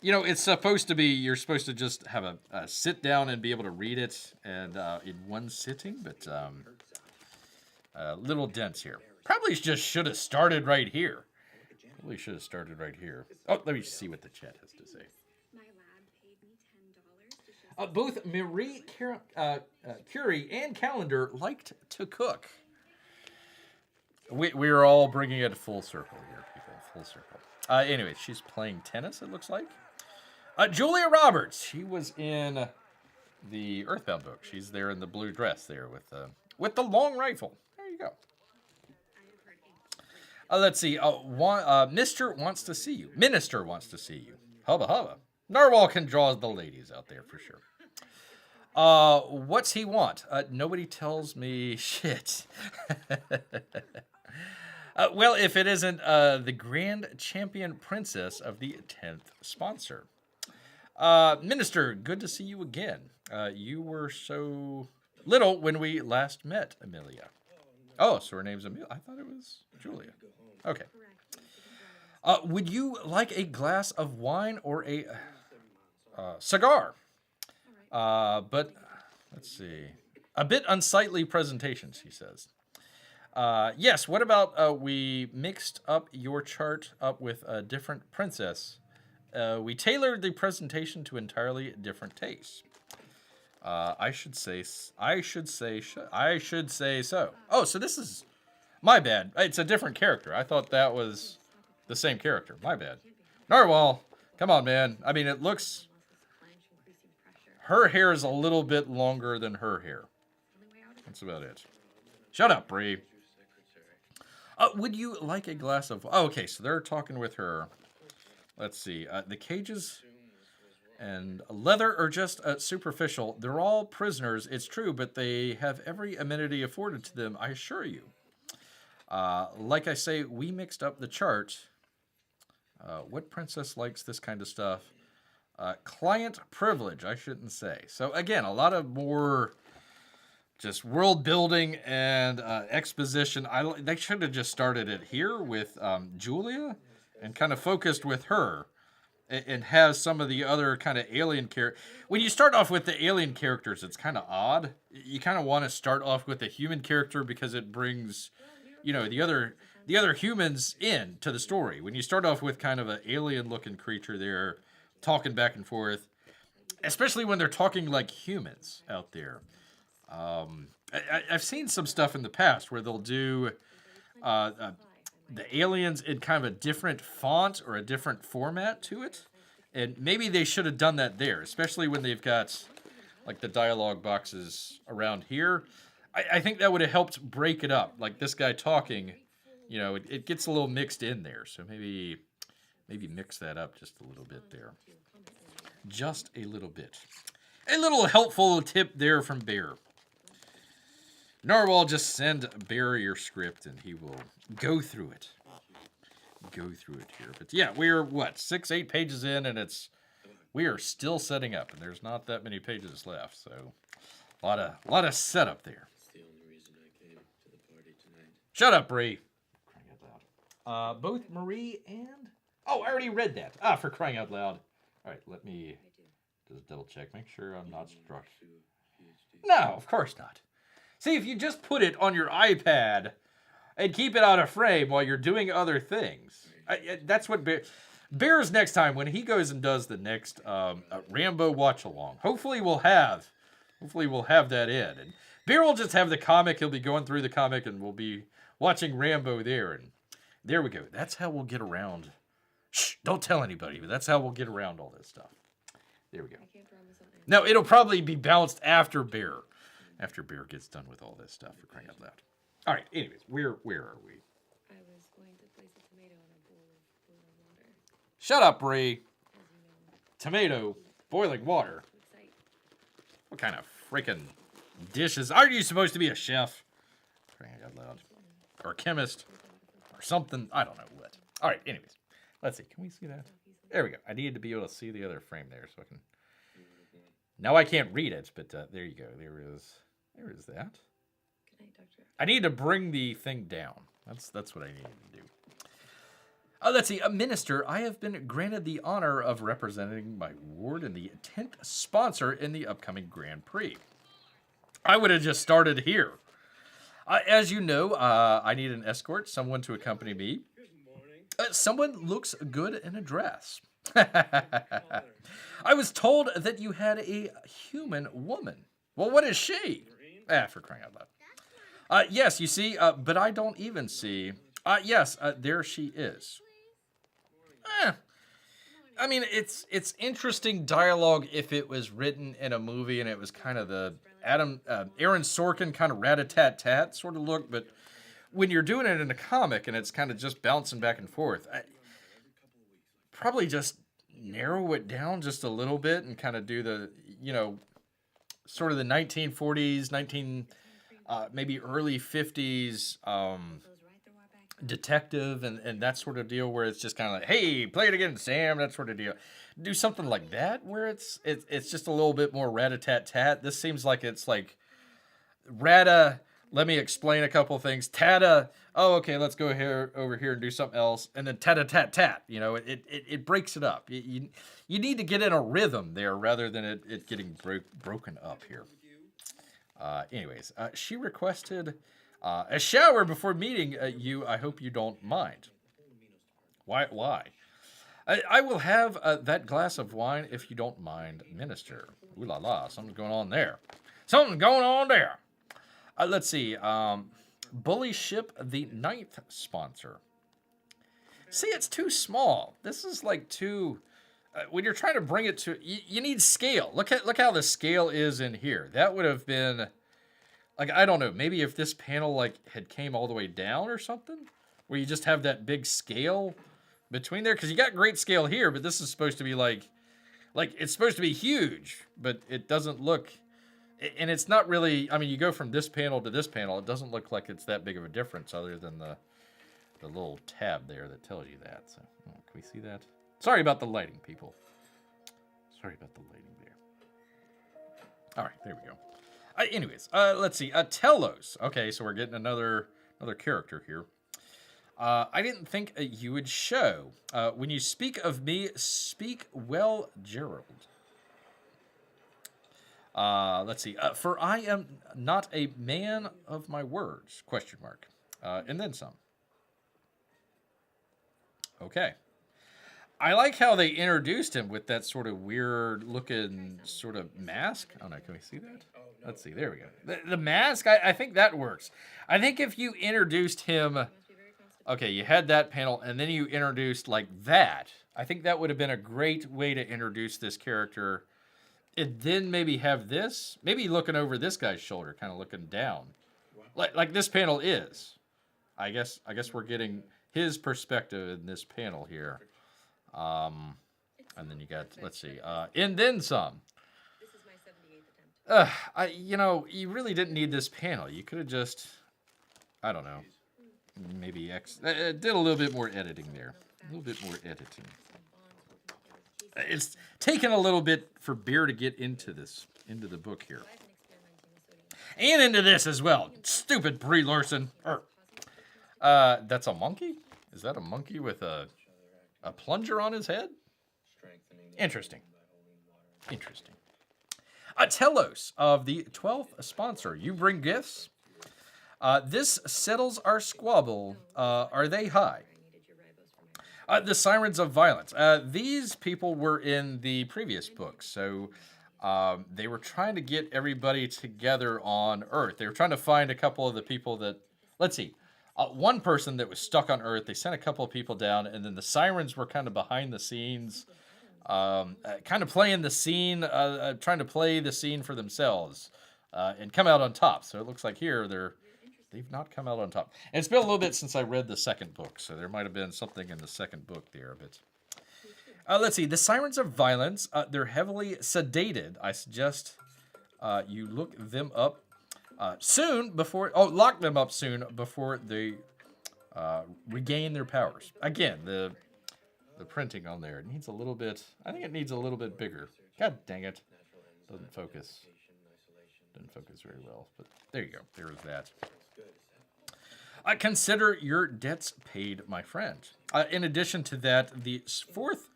You know, it's supposed to be, you're supposed to just have a sit down and be able to read it and in one sitting, but little dense here. Probably just should have started right here. Oh, let me see what the chat has to say. Both Marie Curie and Calendar liked to cook. We're all bringing it full circle here, people. Full circle. Anyway, she's playing tennis, it looks like. Julia Roberts. She was in the Earthbound book. She's there in the blue dress there with the long rifle. There you go. Let's see. Mister wants to see you. Minister wants to see you. Hubba hubba. Narwhal can draw the ladies out there for sure. What's he want? Nobody tells me shit. Well, if it isn't the Grand Champion Princess of the 10th sponsor. Minister, good to see you again. You were so little when we last met, Amelia. Oh, so her name's Amelia. I thought it was Julia. Okay. Would you like a glass of wine or a cigar? But let's see. A bit unsightly presentation, she says. Yes, what about we mixed up your chart up with a different princess? We tailored the presentation to entirely different tastes. I should say so. Oh, so this is my bad. It's a different character. I thought that was the same character. My bad. Narwhal, come on, man. I mean, it looks. Her hair is a little bit longer than her hair. That's about it. Shut up, Brie. Would you like a glass of... Oh, okay, so they're talking with her. Let's see. The cages and leather are just superficial. They're all prisoners, it's true, but they have every amenity afforded to them, I assure you. Like I say, we mixed up the chart. What princess likes this kind of stuff? Client privilege, I shouldn't say. So again, a lot of more just world building and exposition. They should have just started it here with Julia and kind of focused with her and has some of the other kind of alien characters. When you start off with the alien characters, it's kind of odd. You kind of want to start off with a human character because it brings, you know, the other humans in to the story. When you start off with kind of an alien looking creature there, talking back and forth, especially when they're talking like humans out there. I've seen some stuff in the past where they'll do the aliens in kind of a different font or a different format to it. And maybe they should have done that there, especially when they've got like the dialogue boxes around here. I think that would have helped break it up. Like this guy talking, you know, it gets a little mixed in there. So maybe mix that up just a little bit there. Just a little bit. A little helpful tip there from Bear. Narwhal, just send Bear your script and he will go through it. Go through it here. But yeah, we're, 6-8 pages in and we are still setting up and there's not that many pages left. So a lot of setup there. Shut up, Brie. Both Marie and... Oh, I already read that. For crying out loud. All right, let me just double check. Make sure I'm not struck. No, of course not. See, if you just put it on your iPad and keep it out of frame while you're doing other things. That's what Bear's next time, when he goes and does the next Rambo watch-along. Hopefully we'll have that in. And Bear will just have the comic. He'll be going through the comic and we'll be watching Rambo there. And there we go. That's how we'll get around... Shh, don't tell anybody, but that's how we'll get around all this stuff. There we go. No, it'll probably be bounced after Bear. After Bear gets done with all this stuff, for crying out loud. All right, anyways, where are we? I was going to place a tomato in a bowl of boiling water. Shut up, Brie. Tomato, boiling water. What kind of freaking dishes? Are you supposed to be a chef? Crying out loud. Or a chemist. Or something. I don't know what. All right, anyways. Let's see. Can we see that? There we go. I needed to be able to see the other frame there so I can... Now I can't read it, but there you go. There is that. Good night, Doctor. I need to bring the thing down. That's what I needed to do. Let's see. A minister, I have been granted the honor of representing my ward in the 10th sponsor in the upcoming Grand Prix. I would have just started here. As you know, I need an escort, someone to accompany me. Someone looks good in a dress. I was told that you had a human woman. Well, what is she? For crying out loud. Yes, you see, but I don't even see. Yes, there she is. I mean, it's interesting dialogue if it was written in a movie and it was kind of the Aaron Sorkin kind of rat-a-tat-tat sort of look, but when you're doing it in a comic and it's kind of just bouncing back and forth, probably just narrow it down just a little bit and kind of do the, sort of the 1940s, maybe early 50s detective and that sort of deal where it's just kind of like, hey, play it again, Sam, that sort of deal. Do something like that where it's just a little bit more rat-a-tat-tat. This seems like it's like rata, let me explain a couple things. Tata, oh, okay, let's go over here and do something else. And then tata-tat-tat. It breaks it up. You need to get in a rhythm there rather than it getting broken up here. Anyways, she requested a shower before meeting you. I hope you don't mind. Why? I will have that glass of wine if you don't mind, Minister. Ooh la la, something's going on there. Let's see. Bully Ship, the 9th sponsor. See, it's too small. This is like too... when you're trying to bring it to... You need scale. Look how the scale is in here. That would have been... Like, I don't know. Maybe if this panel had came all the way down or something? Where you just have that big scale between there? Because you got great scale here, but this is supposed to be like... it's supposed to be huge, but it doesn't look... And it's not really, I mean, you go from this panel to this panel, it doesn't look like it's that big of a difference other than the little tab there that tells you that. So, can we see that? Sorry about the lighting, people. Sorry about the lighting there. All right, there we go. Anyways, let's see. Telos. Okay, so we're getting another character here. I didn't think you would show. When you speak of me, speak well, Gerald. Let's see. For I am not a man of my words, ? And then some. Okay. I like how they introduced him with that sort of weird looking sort of mask. Oh no, can we see that? Let's see. There we go. The mask, I think that works. I think if you introduced him, okay, you had that panel and then you introduced like that, I think that would have been a great way to introduce this character. And then maybe have this, maybe looking over this guy's shoulder, kind of looking down, like this panel is. I guess we're getting his perspective in this panel here. And then you got, let's see, and then some. This is my 78th attempt. You really didn't need this panel. You could have just, I don't know, maybe did a little bit more editing there, a little bit more editing. It's taken a little bit for Bear to get into the book here. And into this as well. Stupid Brie Larson. That's a monkey? Is that a monkey with a plunger on his head? Interesting. Telos of the 12th sponsor. You bring gifts? This settles our squabble. Are they high? The Sirens of Violence. These people were in the previous book, so they were trying to get everybody together on Earth. They were trying to find a couple of the people that... Let's see. One person that was stuck on Earth, they sent a couple of people down, and then the Sirens were kind of behind the scenes, kind of playing the scene, trying to play the scene for themselves, and come out on top. So it looks like here they've not come out on top. And it's been a little bit since I read the second book, so there might have been something in the second book there. But let's see. The Sirens of Violence, they're heavily sedated. I suggest you look them up soon before... Oh, lock them up soon before they regain their powers. Again, the printing on there needs a little bit... I think it needs a little bit bigger. God dang it. Doesn't focus very well. But there you go. There is that. Consider your debts paid, my friend. In addition to that, the 4th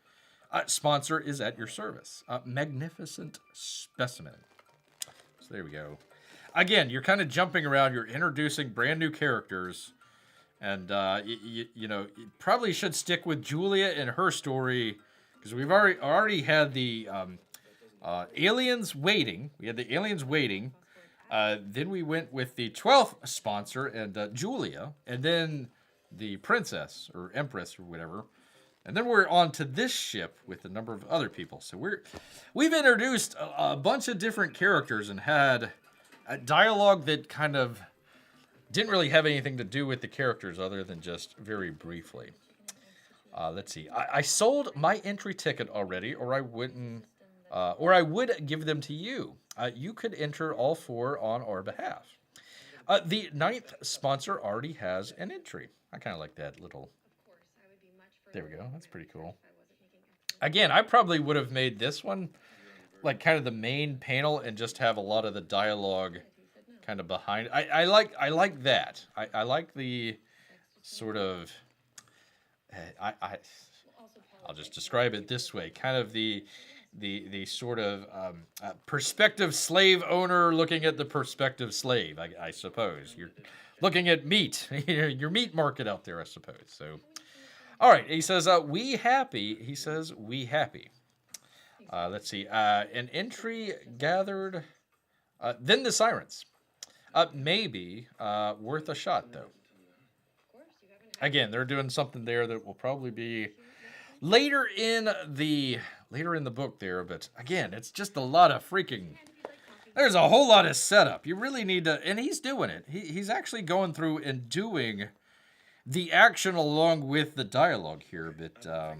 sponsor is at your service. Magnificent Specimen. So there we go. Again, you're kind of jumping around. You're introducing brand new characters. And, you probably should stick with Julia and her story. Because we've already had the aliens waiting. We had the aliens waiting. Then we went with the 12th sponsor and Julia, and then the princess or empress or whatever. And then we're on to this ship with a number of other people. So we've introduced a bunch of different characters and had a dialogue that kind of didn't really have anything to do with the characters other than just very briefly. Let's see. I sold my entry ticket already, or I wouldn't, or I would give them to you. You could enter all 4 on our behalf. The 9th sponsor already has an entry. I kind of like that little. There we go. That's pretty cool. Again, I probably would have made this one like kind of the main panel and just have a lot of the dialogue kind of behind. I like that. I like the sort of. I'll just describe it this way. Kind of the sort of prospective slave owner looking at the prospective slave. I suppose you're looking at meat. Your meat market out there, I suppose. So. All right, he says, we happy. He says, we happy. Let's see. An entry gathered. Then the sirens. Maybe worth a shot, though. Again, they're doing something there that will probably be later in the book there. But again, it's just a lot of freaking. There's a whole lot of setup. You really need to, and he's doing it. He's actually going through and doing the action along with the dialogue here, but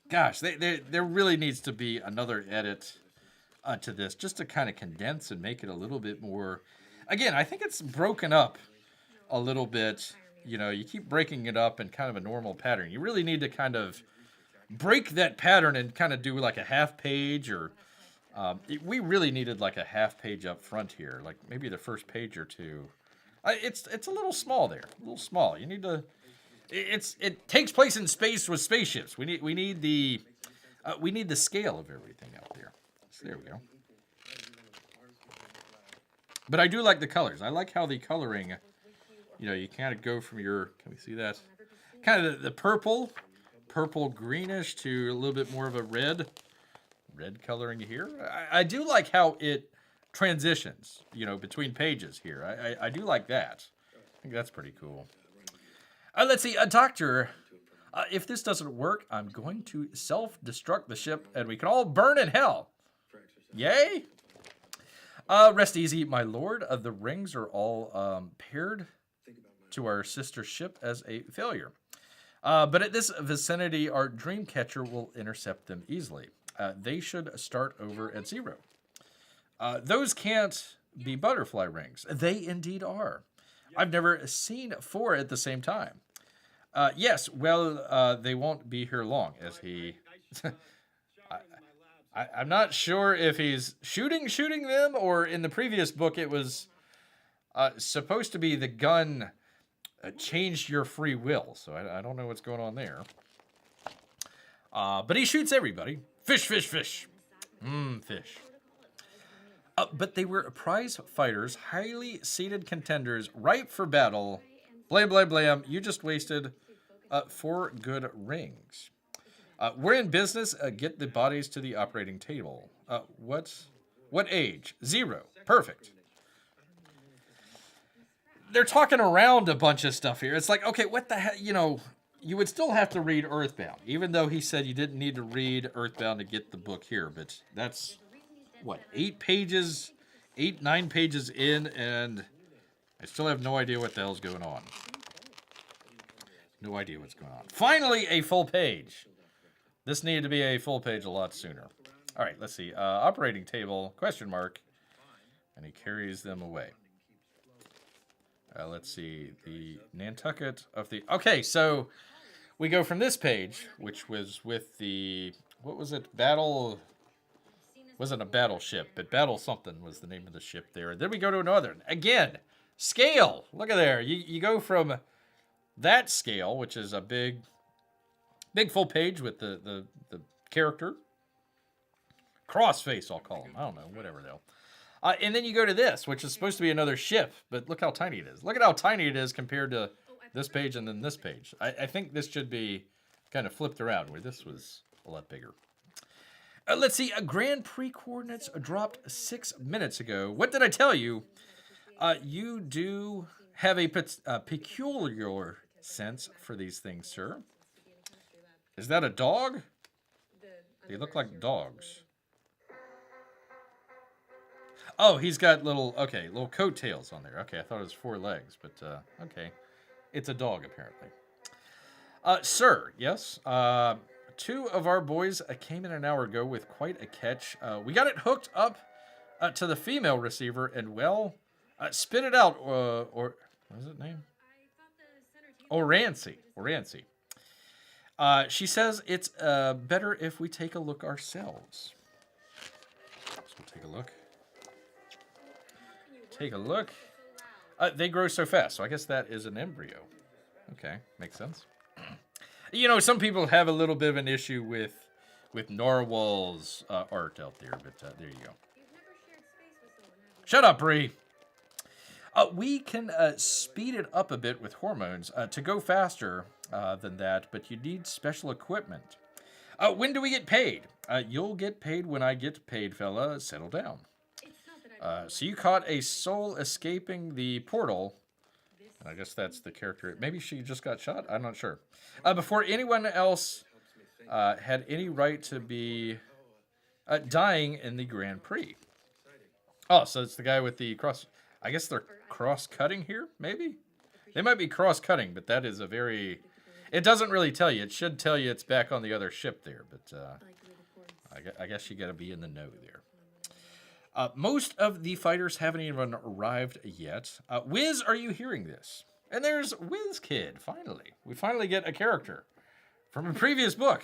gosh, there really needs to be another edit to this just to kind of condense and make it a little bit more. Again, I think it's broken up a little bit. You know, you keep breaking it up in kind of a normal pattern. You really need to kind of break that pattern and kind of do like a half page or we really needed like a half page up front here, like maybe the first page or two. It's a little small there, a little small. You need to. It takes place in space with spaceships. We need the scale of everything out there. So there we go. But I do like the colors. I like how the coloring, you know, you kind of go from your, can we see that? Kind of the purple greenish to a little bit more of a red coloring here. I do like how it transitions, you know, between pages here. I do like that. I think that's pretty cool. Let's see, Doctor, if this doesn't work, I'm going to self-destruct the ship and we can all burn in hell. Yay? Rest easy, my lord. The rings are all paired to our sister ship as a failure. But at this vicinity, our Dreamcatcher will intercept them easily. They should start over at 0. Those can't be butterfly rings. They indeed are. I've never seen 4 at the same time. Yes, well, they won't be here long, as he... I'm not sure if he's shooting them, or in the previous book it was supposed to be the gun changed your free will, so I don't know what's going on there. But he shoots everybody. Fish. Fish. But they were prize fighters, highly seated contenders, ripe for battle. Blam, blam, blam. You just wasted 4 good rings. We're in business. Get the bodies to the operating table. What age? 0. Perfect. They're talking around a bunch of stuff here. It's like, okay, what the hell? You know, you would still have to read Earthbound, even though he said you didn't need to read Earthbound to get the book here. But that's... what, 8 pages, 9 pages in, and I still have no idea what the hell's going on. No idea what's going on. Finally, a full page. This needed to be a full page a lot sooner. All right, let's see. Operating table, question mark, and he carries them away. Let's see. The Nantucket of the... Okay, so we go from this page, which was with the... what was it? Battle... wasn't a battleship, but Battle something was the name of the ship there. Then we go to another. Again, scale. Look at there. You go from that scale, which is a big full page with the character. Crossface, I'll call him. I don't know, whatever though. And then you go to this, which is supposed to be another ship, but look how tiny it is. Look at how tiny it is compared to this page and then this page. I think this should be kind of flipped around, where this was a lot bigger. Let's see. Grand Prix coordinates dropped 6 minutes ago. What did I tell you? You do have a peculiar sense for these things, sir. Is that a dog? The They look underwear like is your dogs. responsibility. Oh, he's got little, okay, little coattails on there. Okay, I thought it was 4 legs, but okay. It's a dog, apparently. Sir, yes. 2 of our boys came in an hour ago with quite a catch. We got it hooked up to the female receiver and, well, spit it out, or what is it name? I thought the center table. Orancy. She says it's better if we take a look ourselves. So we'll take a look. Take a look. They grow so fast, so I guess that is an embryo. Okay, makes sense. You know, some people have a little bit of an issue with Narwhal's art out there, but there you go. You've never shared space with someone, have you? Shut up, Brie. We can speed it up a bit with hormones to go faster than that, but you need special equipment. When do we get paid? You'll get paid when I get paid, fella. Settle down. It's not that I don't So you caught a soul escaping the portal. And I guess that's the character. Maybe she just got shot? I'm not sure. Before anyone else had any right to be dying in the Grand Prix. Oh, so it's the guy with the cross. I guess they're cross-cutting here, maybe? They might be cross-cutting, but that is a very... It doesn't really tell you. It should tell you it's back on the other ship there, but like the reports. I guess you got to be in the know there. Most of the fighters haven't even arrived yet. Wiz, are you hearing this? And there's Wiz Kid, finally. We finally get a character from a previous book.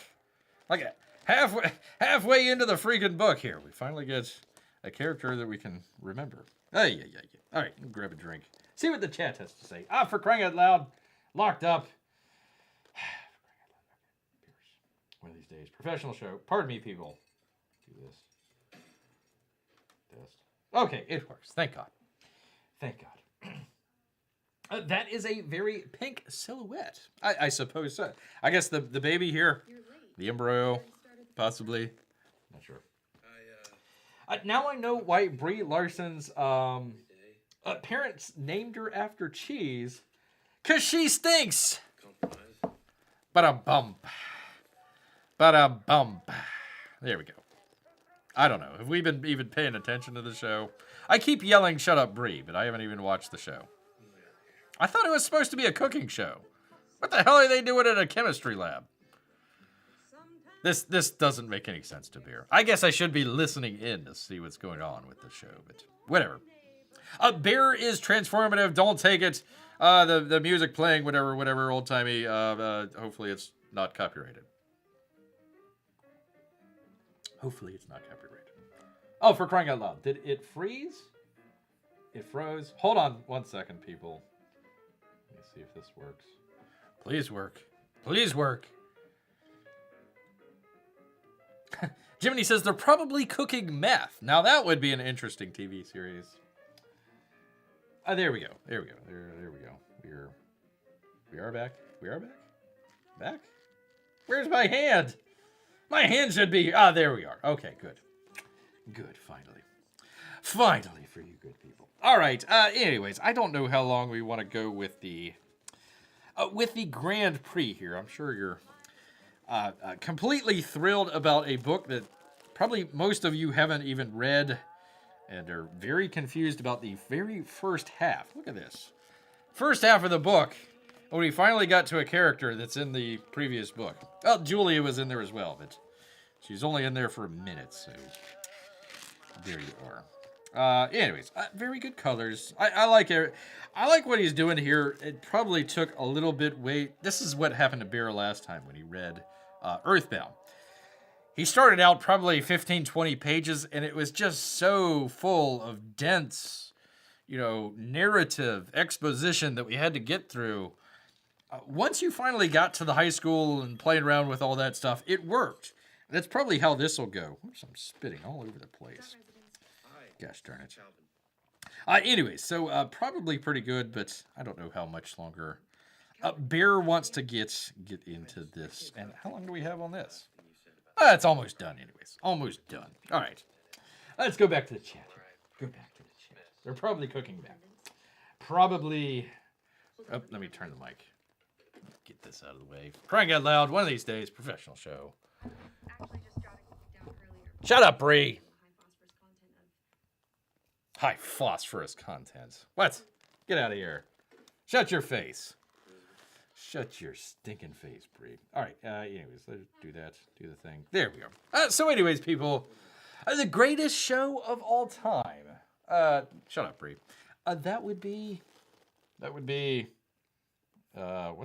Like halfway into the freaking book here, we finally get a character that we can remember. Yeah. All right, grab a drink. See what the chat has to say. For crying out loud, locked up. One of these days, professional show. Pardon me, people. Do this. Test. Okay, it works. Thank God. Thank God. That is a very pink silhouette. I suppose so. I guess the baby here, You're late. the embryo, possibly. Not sure. Now I know why Brie Larson's parents named her after cheese. 'Cause she stinks. Ba-da-bump. Ba-da-bump. There we go. I don't know. Have we been even paying attention to the show? I keep yelling, shut up, Brie, but I haven't even watched the show. I thought it was supposed to be a cooking show. What the hell are they doing in a chemistry lab? This doesn't make any sense to Bear. I guess I should be listening in to see what's going on with the show, but whatever. Bear is transformative. Don't take it. The music playing, whatever, old-timey. Hopefully it's not copyrighted. Hopefully it's not copyrighted. Oh, for crying out loud. Did it freeze? It froze. Hold on 1 second, people. Let me see if this works. Please work. Please work. Jiminy says they're probably cooking meth. Now that would be an interesting TV series. There we go. There we go. We are back. We are back? Back? Where's my hand? My hand should be... there we are. Okay, good. Good, finally. Finally for you good people. All right, anyways, I don't know how long we want to go with the Grand Prix here. I'm sure you're completely thrilled about a book that probably most of you haven't even read and are very confused about the very first half. Look at this. First half of the book, when we finally got to a character that's in the previous book. Well, Julia was in there as well, but she's only in there for a minute, so there you are. Anyways, very good colors. I like it. I like what he's doing here. It probably took a little bit wait. This is what happened to Bear last time when he read Earthbound. He started out probably 15, 20 pages, and it was just so full of dense, narrative exposition that we had to get through. Once you finally got to the high school and playing around with all that stuff, it worked. That's probably how this will go. Oops, I'm spitting all over the place. Gosh darn it. Anyways, so probably pretty good, but I don't know how much longer. Bear wants to get into this. And how long do we have on this? It's almost done anyways. Almost done. All right. Let's go back to the chat. Go back to the chat. They're probably cooking back. Probably... Oh, let me turn the mic. get this out of the way. Crying out loud, one of these days, professional show. Actually, just jotting down earlier. Shut up, Brie. High phosphorus content High phosphorus content. What? Get out of here. Shut your face. Shut your stinking face, Brie. All right. Anyways, let's do that. Do the thing. There we go. So, anyways, people, the greatest show of all time. Shut up, Brie. That would be. What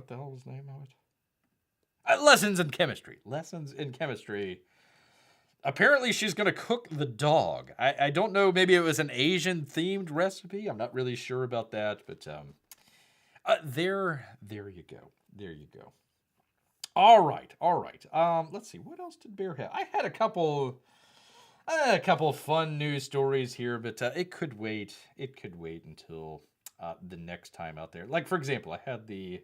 the hell was the name of it? Lessons in Chemistry. Lessons in Chemistry. Apparently, she's going to cook the dog. I don't know. Maybe it was an Asian-themed recipe. I'm not really sure about that. But there you go. There you go. All right. Let's see. What else did Bear have? I had a couple fun news stories here, but it could wait. It could wait until the next time out there. Like, for example, I had the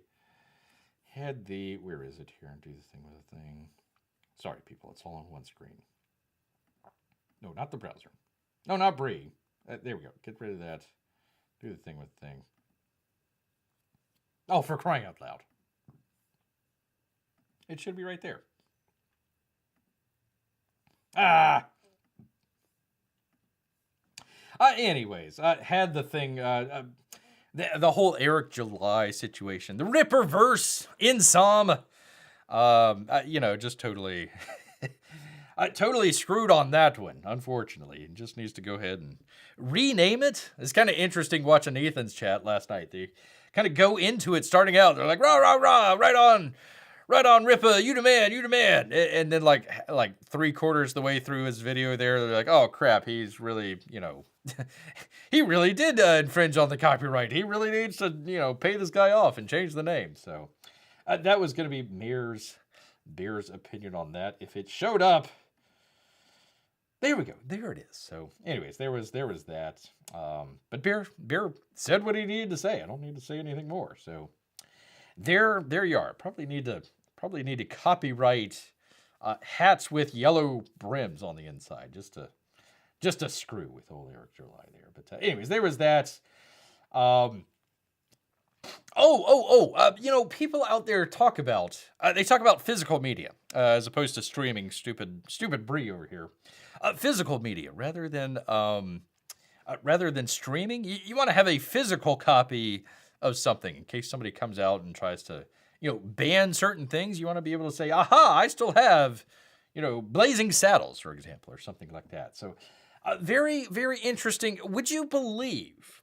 where is it here? Do the thing with the thing. Sorry, people. It's all on one screen. No, not the browser. No, not Brie. There we go. Get rid of that. Do the thing with the thing. Oh, for crying out loud. It should be right there. Anyways, I had the thing, the whole Eric July situation, the Ripperverse in some, just totally, totally screwed on that one, unfortunately. It just needs to go ahead and rename it. It's kind of interesting watching Ethan's chat last night. They kind of go into it starting out. They're like, rah, rah, rah, right on, Ripper, you the man. And then like 3/4 the way through his video there, they're like, oh crap, he's really, he really did infringe on the copyright. He really needs to, pay this guy off and change the name. So that was going to be Bear's opinion on that. If it showed up, there we go. There it is. So anyways, there was that. But Bear said what he needed to say. I don't need to say anything more. So there you are. Probably need to copyright hats with yellow brims on the inside just to screw with old Eric July there. But anyways, there was that. People out there talk about physical media as opposed to streaming. Stupid Brie over here. Physical media rather than streaming. You want to have a physical copy of something in case somebody comes out and tries to, ban certain things. You want to be able to say, aha, I still have, Blazing Saddles, for example, or something like that. So very, very interesting. Would you believe,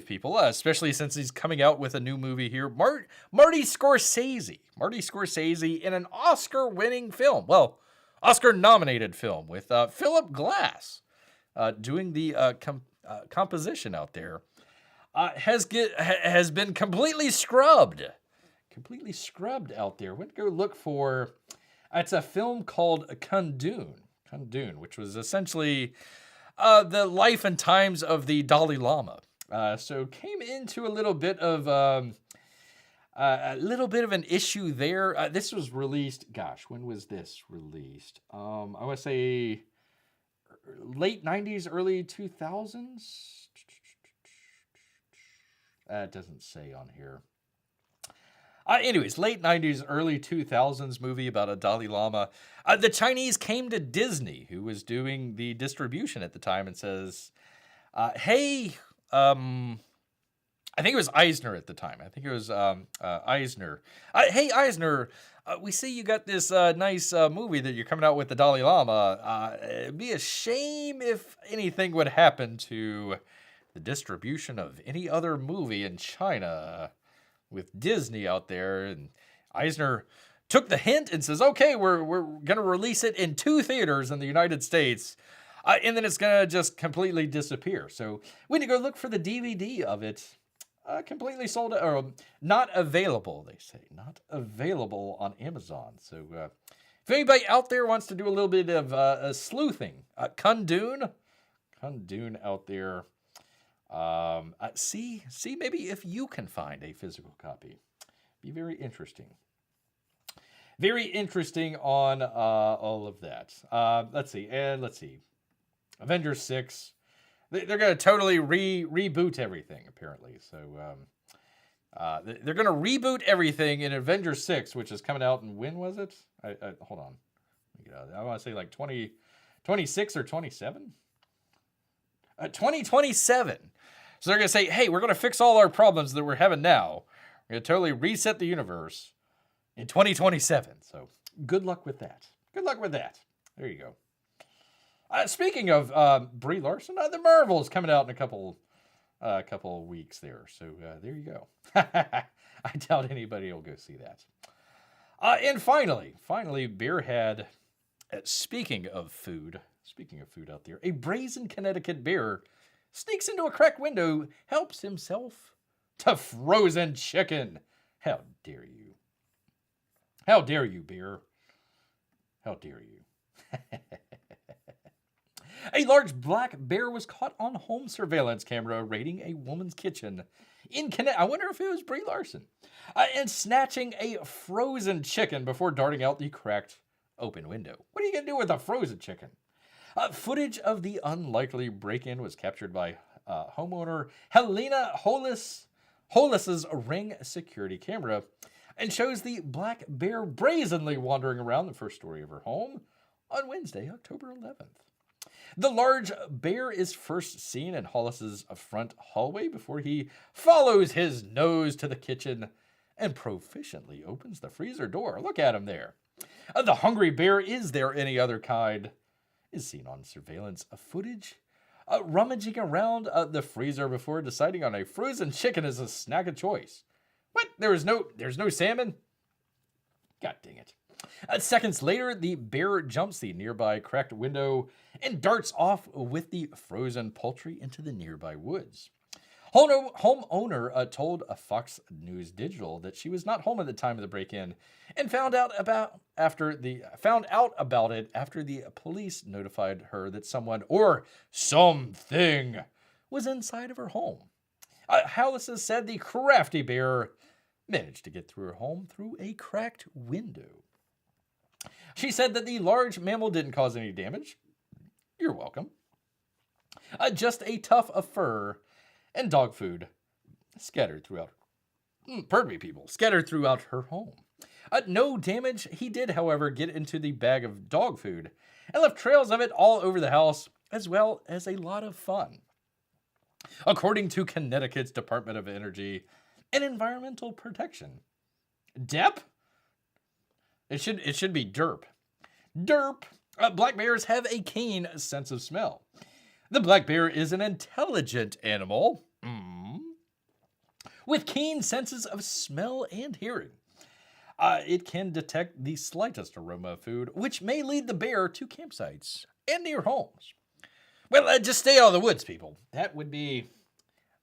people, especially since he's coming out with a new movie here, Marty Scorsese in an Oscar-winning film. Well, Oscar-nominated film with Philip Glass doing the composition out there. Has been completely scrubbed out there. Went to go look for. It's a film called Kundun, which was essentially the life and times of the Dalai Lama. So came into a little bit of an issue there. This was released. Gosh, when was this released? I want to say late 90s, early 2000s. It doesn't say on here. Anyways, late 90s, early 2000s movie about a Dalai Lama. The Chinese came to Disney, who was doing the distribution at the time, and says, hey, I think it was Eisner at the time. Eisner. Hey, Eisner, we see you got this nice movie that you're coming out with the Dalai Lama. It'd be a shame if anything would happen to the distribution of any other movie in China with Disney out there. And Eisner took the hint and says, okay, we're going to release it in 2 theaters in the United States. And then it's going to just completely disappear. So when you go look for the DVD of it, completely sold out, or not available, they say. Not available on Amazon. So if anybody out there wants to do a little bit of sleuthing, Kundun out there, see maybe if you can find a physical copy. Be very interesting. Very interesting on all of that. Let's see. Avengers 6. They're going to totally reboot everything, apparently. So They're going to reboot everything in Avengers 6, which is coming out in, when was it? Hold on. I want to say like 2026 or 27? 2027. So they're going to say, hey, we're going to fix all our problems that we're having now. We're going to totally reset the universe in 2027. So good luck with that. Good luck with that. There you go. Speaking of Brie Larson, the Marvel's coming out in a couple of weeks there. So there you go. I doubt anybody will go see that. And finally, Bear had, speaking of food out there, a brazen Connecticut bear sneaks into a cracked window, helps himself to frozen chicken. How dare you? How dare you, bear? How dare you? A large black bear was caught on home surveillance camera raiding a woman's kitchen in Connecticut. I wonder if it was Brie Larson. And snatching a frozen chicken before darting out the cracked open window. What are you going to do with a frozen chicken? Footage of the unlikely break-in was captured by homeowner Helena Hollis's Ring security camera and shows the black bear brazenly wandering around the first story of her home on Wednesday, October 11th. The large bear is first seen in Hollis's front hallway before he follows his nose to the kitchen and proficiently opens the freezer door. Look at him there. The hungry bear, is there any other kind, is seen on surveillance footage, rummaging around the freezer before deciding on a frozen chicken as a snack of choice. What? There's no salmon? God dang it. Seconds later, the bear jumps the nearby cracked window and darts off with the frozen poultry into the nearby woods. Homeowner told Fox News Digital that she was not home at the time of the break-in and found out about it after the police notified her that someone or something was inside of her home. Hollis said the crafty bear managed to get through her home through a cracked window. She said that the large mammal didn't cause any damage. You're welcome. Just a tuft of fur and dog food scattered throughout her home. No damage. He did, however, get into the bag of dog food and left trails of it all over the house, as well as a lot of fun. According to Connecticut's Department of Energy and Environmental Protection. DEP? It should be DERP. DERP. Black bears have a keen sense of smell. The black bear is an intelligent animal with keen senses of smell and hearing. It can detect the slightest aroma of food, which may lead the bear to campsites and near homes. Well, just stay out of the woods, people. That would be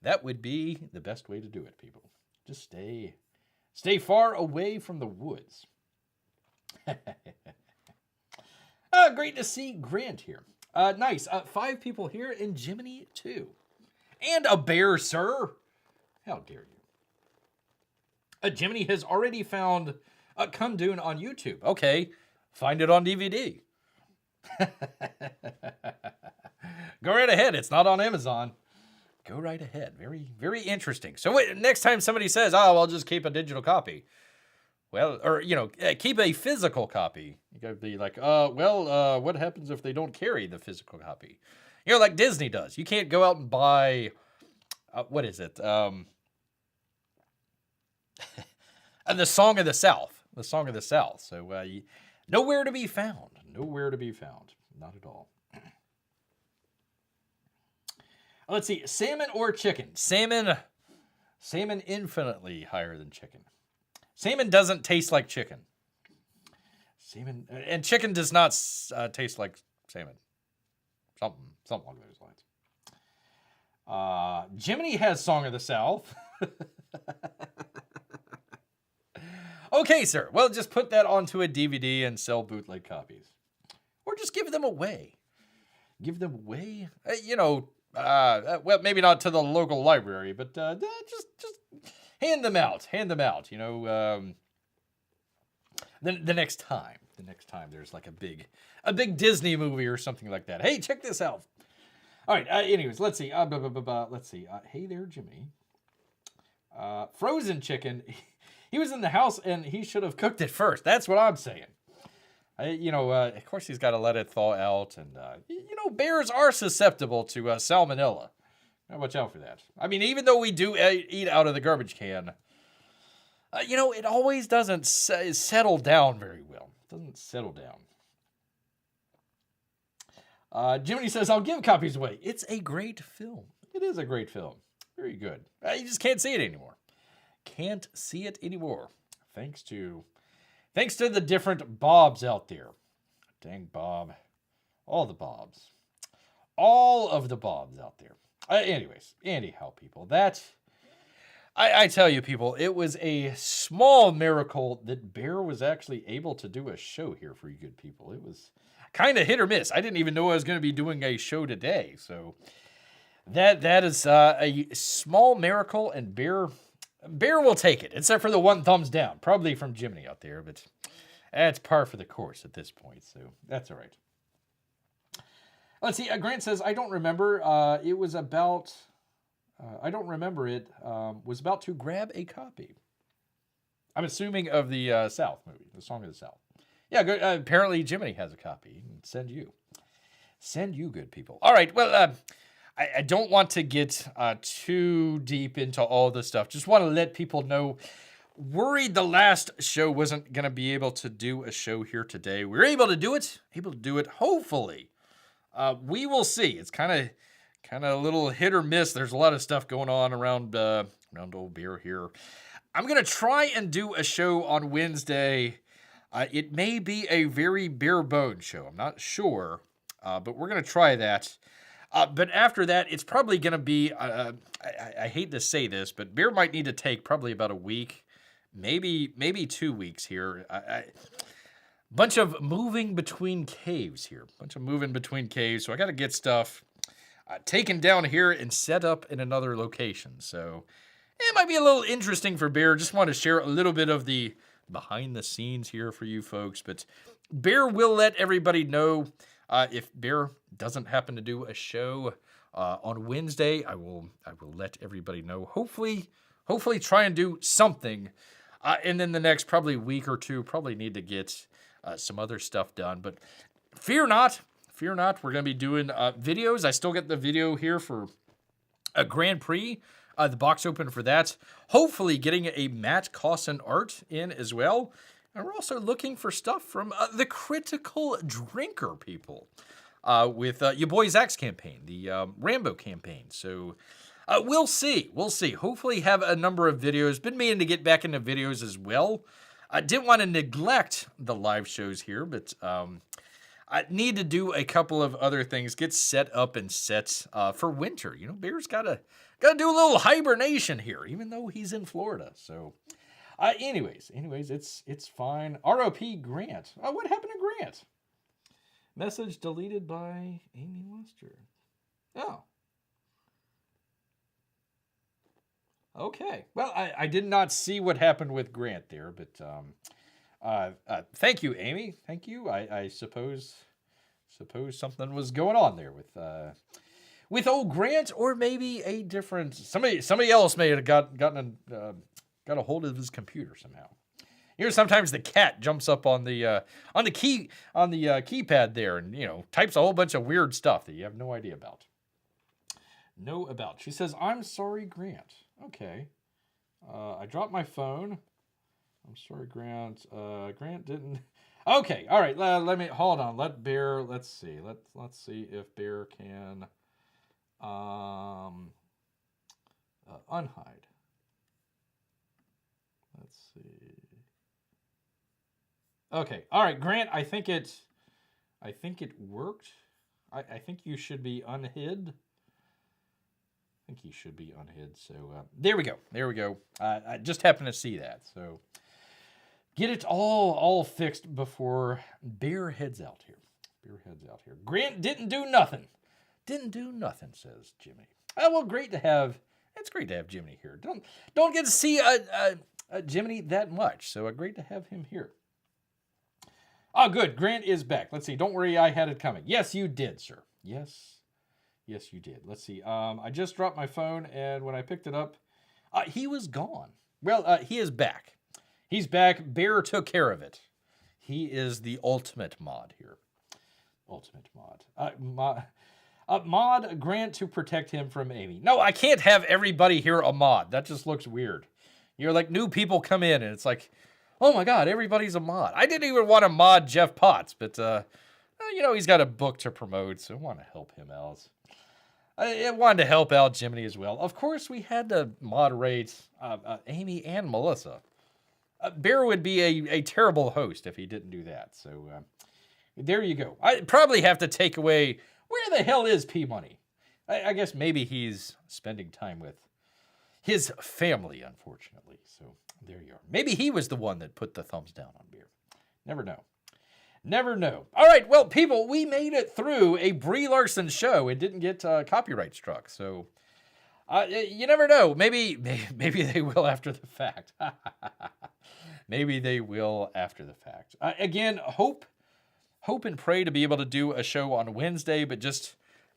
the best way to do it, people. Just stay far away from the woods. Great to see Grant here. Nice. 5 people here and Jiminy 2. And a bear, sir. How dare you? Jiminy has already found Kundun on YouTube. Okay, find it on DVD. Go right ahead. It's not on Amazon. Go right ahead. Very, very interesting. So next time somebody says, oh, I'll just keep a digital copy. Well, or, keep a physical copy. You gotta be like, what happens if they don't carry the physical copy? Like Disney does. You can't go out and buy, what is it? The Song of the South. The Song of the South. So, nowhere to be found. Nowhere to be found. Not at all. Let's see. Salmon or chicken? Salmon infinitely higher than chicken. Salmon doesn't taste like chicken. Salmon and chicken does not taste like salmon. Something along those lines. Jiminy has Song of the South. Okay, sir. Well, just put that onto a DVD and sell bootleg copies, or just give them away. Give them away. Well, maybe not to the local library, but just hand them out. Hand them out. The next time there's like a big Disney movie or something like that. Hey, check this out. All right. Anyways, let's see. Let's see. Hey there, Jimmy. Frozen chicken. He was in the house and he should have cooked it first. That's what I'm saying. Of course he's got to let it thaw out. And, bears are susceptible to salmonella. Watch out for that. I mean, even though we do eat out of the garbage can, it always doesn't settle down very well. It doesn't settle down. Jiminy says, I'll give copies away. It's a great film. It is a great film. Very good. You just can't see it anymore. Can't see it anymore. Thanks to the different Bobs out there. Dang Bob. All the Bobs. All of the Bobs out there. Anyhow, people, I tell you, people, it was a small miracle that Bear was actually able to do a show here for you good people. It was kind of hit or miss. I didn't even know I was going to be doing a show today. So that is a small miracle, and Bear will take it, except for the one thumbs down, probably from Jiminy out there, but that's par for the course at this point, so that's all right. Let's see, Grant says, I don't remember. It was about, was about to grab a copy. I'm assuming of the South movie, the Song of the South. Yeah, good. Apparently Jiminy has a copy. Send you, good people. All right, well, I don't want to get too deep into all this stuff. Just want to let people know. Worried the last show wasn't going to be able to do a show here today. We were able to do it. Hopefully. We will see. It's kind of a little hit or miss. There's a lot of stuff going on around old Bear here. I'm going to try and do a show on Wednesday. It may be a very bare bones show. I'm not sure, but we're going to try that. But after that, it's probably going to be, I hate to say this, but Bear might need to take probably about a week, maybe 2 weeks here. Bunch of moving between caves here. So I got to get stuff taken down here and set up in another location. So it might be a little interesting for Bear. Just want to share a little bit of the behind the scenes here for you folks. But Bear will let everybody know. If Bear doesn't happen to do a show on Wednesday, I will let everybody know. Hopefully try and do something. And then the next probably week or two, probably need to get some other stuff done. But fear not. We're going to be doing videos. I still get the video here for a Grand Prix. The box open for that. Hopefully getting a Matt Cosson art in as well. And we're also looking for stuff from the Critical Drinker people with your boy Zach's campaign, the Rambo campaign. So we'll see. Hopefully have a number of videos. Been meaning to get back into videos as well. I didn't want to neglect the live shows here, but I need to do a couple of other things. Get set up and set for winter. Bear's gotta do a little hibernation here, even though he's in Florida. So. Anyways, it's fine. ROP Grant. What happened to Grant? Message deleted by Amy Lester. Oh. Okay. Well, I did not see what happened with Grant there, but thank you, Amy. Thank you. I suppose something was going on there with old Grant, or maybe a different somebody else may have gotten got a hold of his computer somehow. Sometimes the cat jumps up on the keypad there and types a whole bunch of weird stuff that you have no idea about. She says, "I'm sorry, Grant." Okay, I dropped my phone. I'm sorry, Grant. Grant didn't. Okay, all right. Let me hold on. Let Bear. Let's see. Let's see if Bear can unhide. Let's see. Okay. All right, Grant, I think it worked. I think you should be unhid. So there we go. I just happened to see that. So get it all fixed before Bear heads out here. Grant didn't do nothing, says Jimmy. Well, it's great to have Jimmy here. Don't get to see Jiminy that much, so great to have him here. Oh, good. Grant is back. Let's see. Don't worry, I had it coming. Yes, you did, sir. Yes, you did. Let's see. I just dropped my phone, and when I picked it up, He was gone. Well, he is back. He's back. Bear took care of it. He is the ultimate mod here. Ultimate mod. Mod Grant to protect him from Amy. No, I can't have everybody here a mod. That just looks weird. You're like, new people come in, and it's like, oh my god, everybody's a mod. I didn't even want to mod Jeff Potts, but, he's got a book to promote, so I want to help him out. I wanted to help out Jiminy as well. Of course, we had to moderate Amy and Melissa. Bear would be a terrible host if he didn't do that, so there you go. I probably have to take away, where the hell is P-Money? I guess maybe he's spending time with his family, unfortunately. So there you are. Maybe he was the one that put the thumbs down on Beer. Never know. Never know. All right, well, people, we made it through a Brie Larson show. It didn't get copyright struck, so you never know. Maybe they will after the fact. Maybe they will after the fact. Again, hope and pray to be able to do a show on Wednesday, but just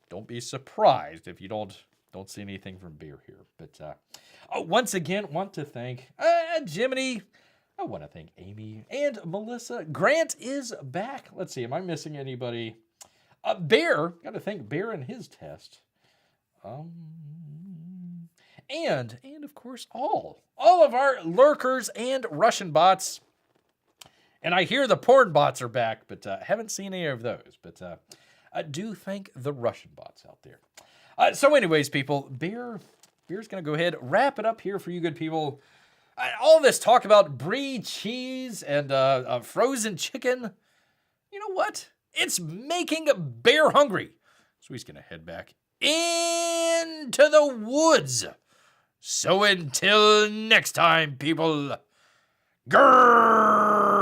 don't be surprised if you don't see anything from Beer here. But once again, want to thank Jiminy. I want to thank Amy and Melissa. Grant is back. Let's see, am I missing anybody? Bear, got to thank Bear and his test. And of course, all of our lurkers and Russian bots. And I hear the porn bots are back, but haven't seen any of those. But I do thank the Russian bots out there. So anyways, people, Bear's going to go ahead, wrap it up here for you good people. All this talk about brie cheese and frozen chicken, you know what? It's making Bear hungry. So he's going to head back into the woods. So until next time, people, grrr.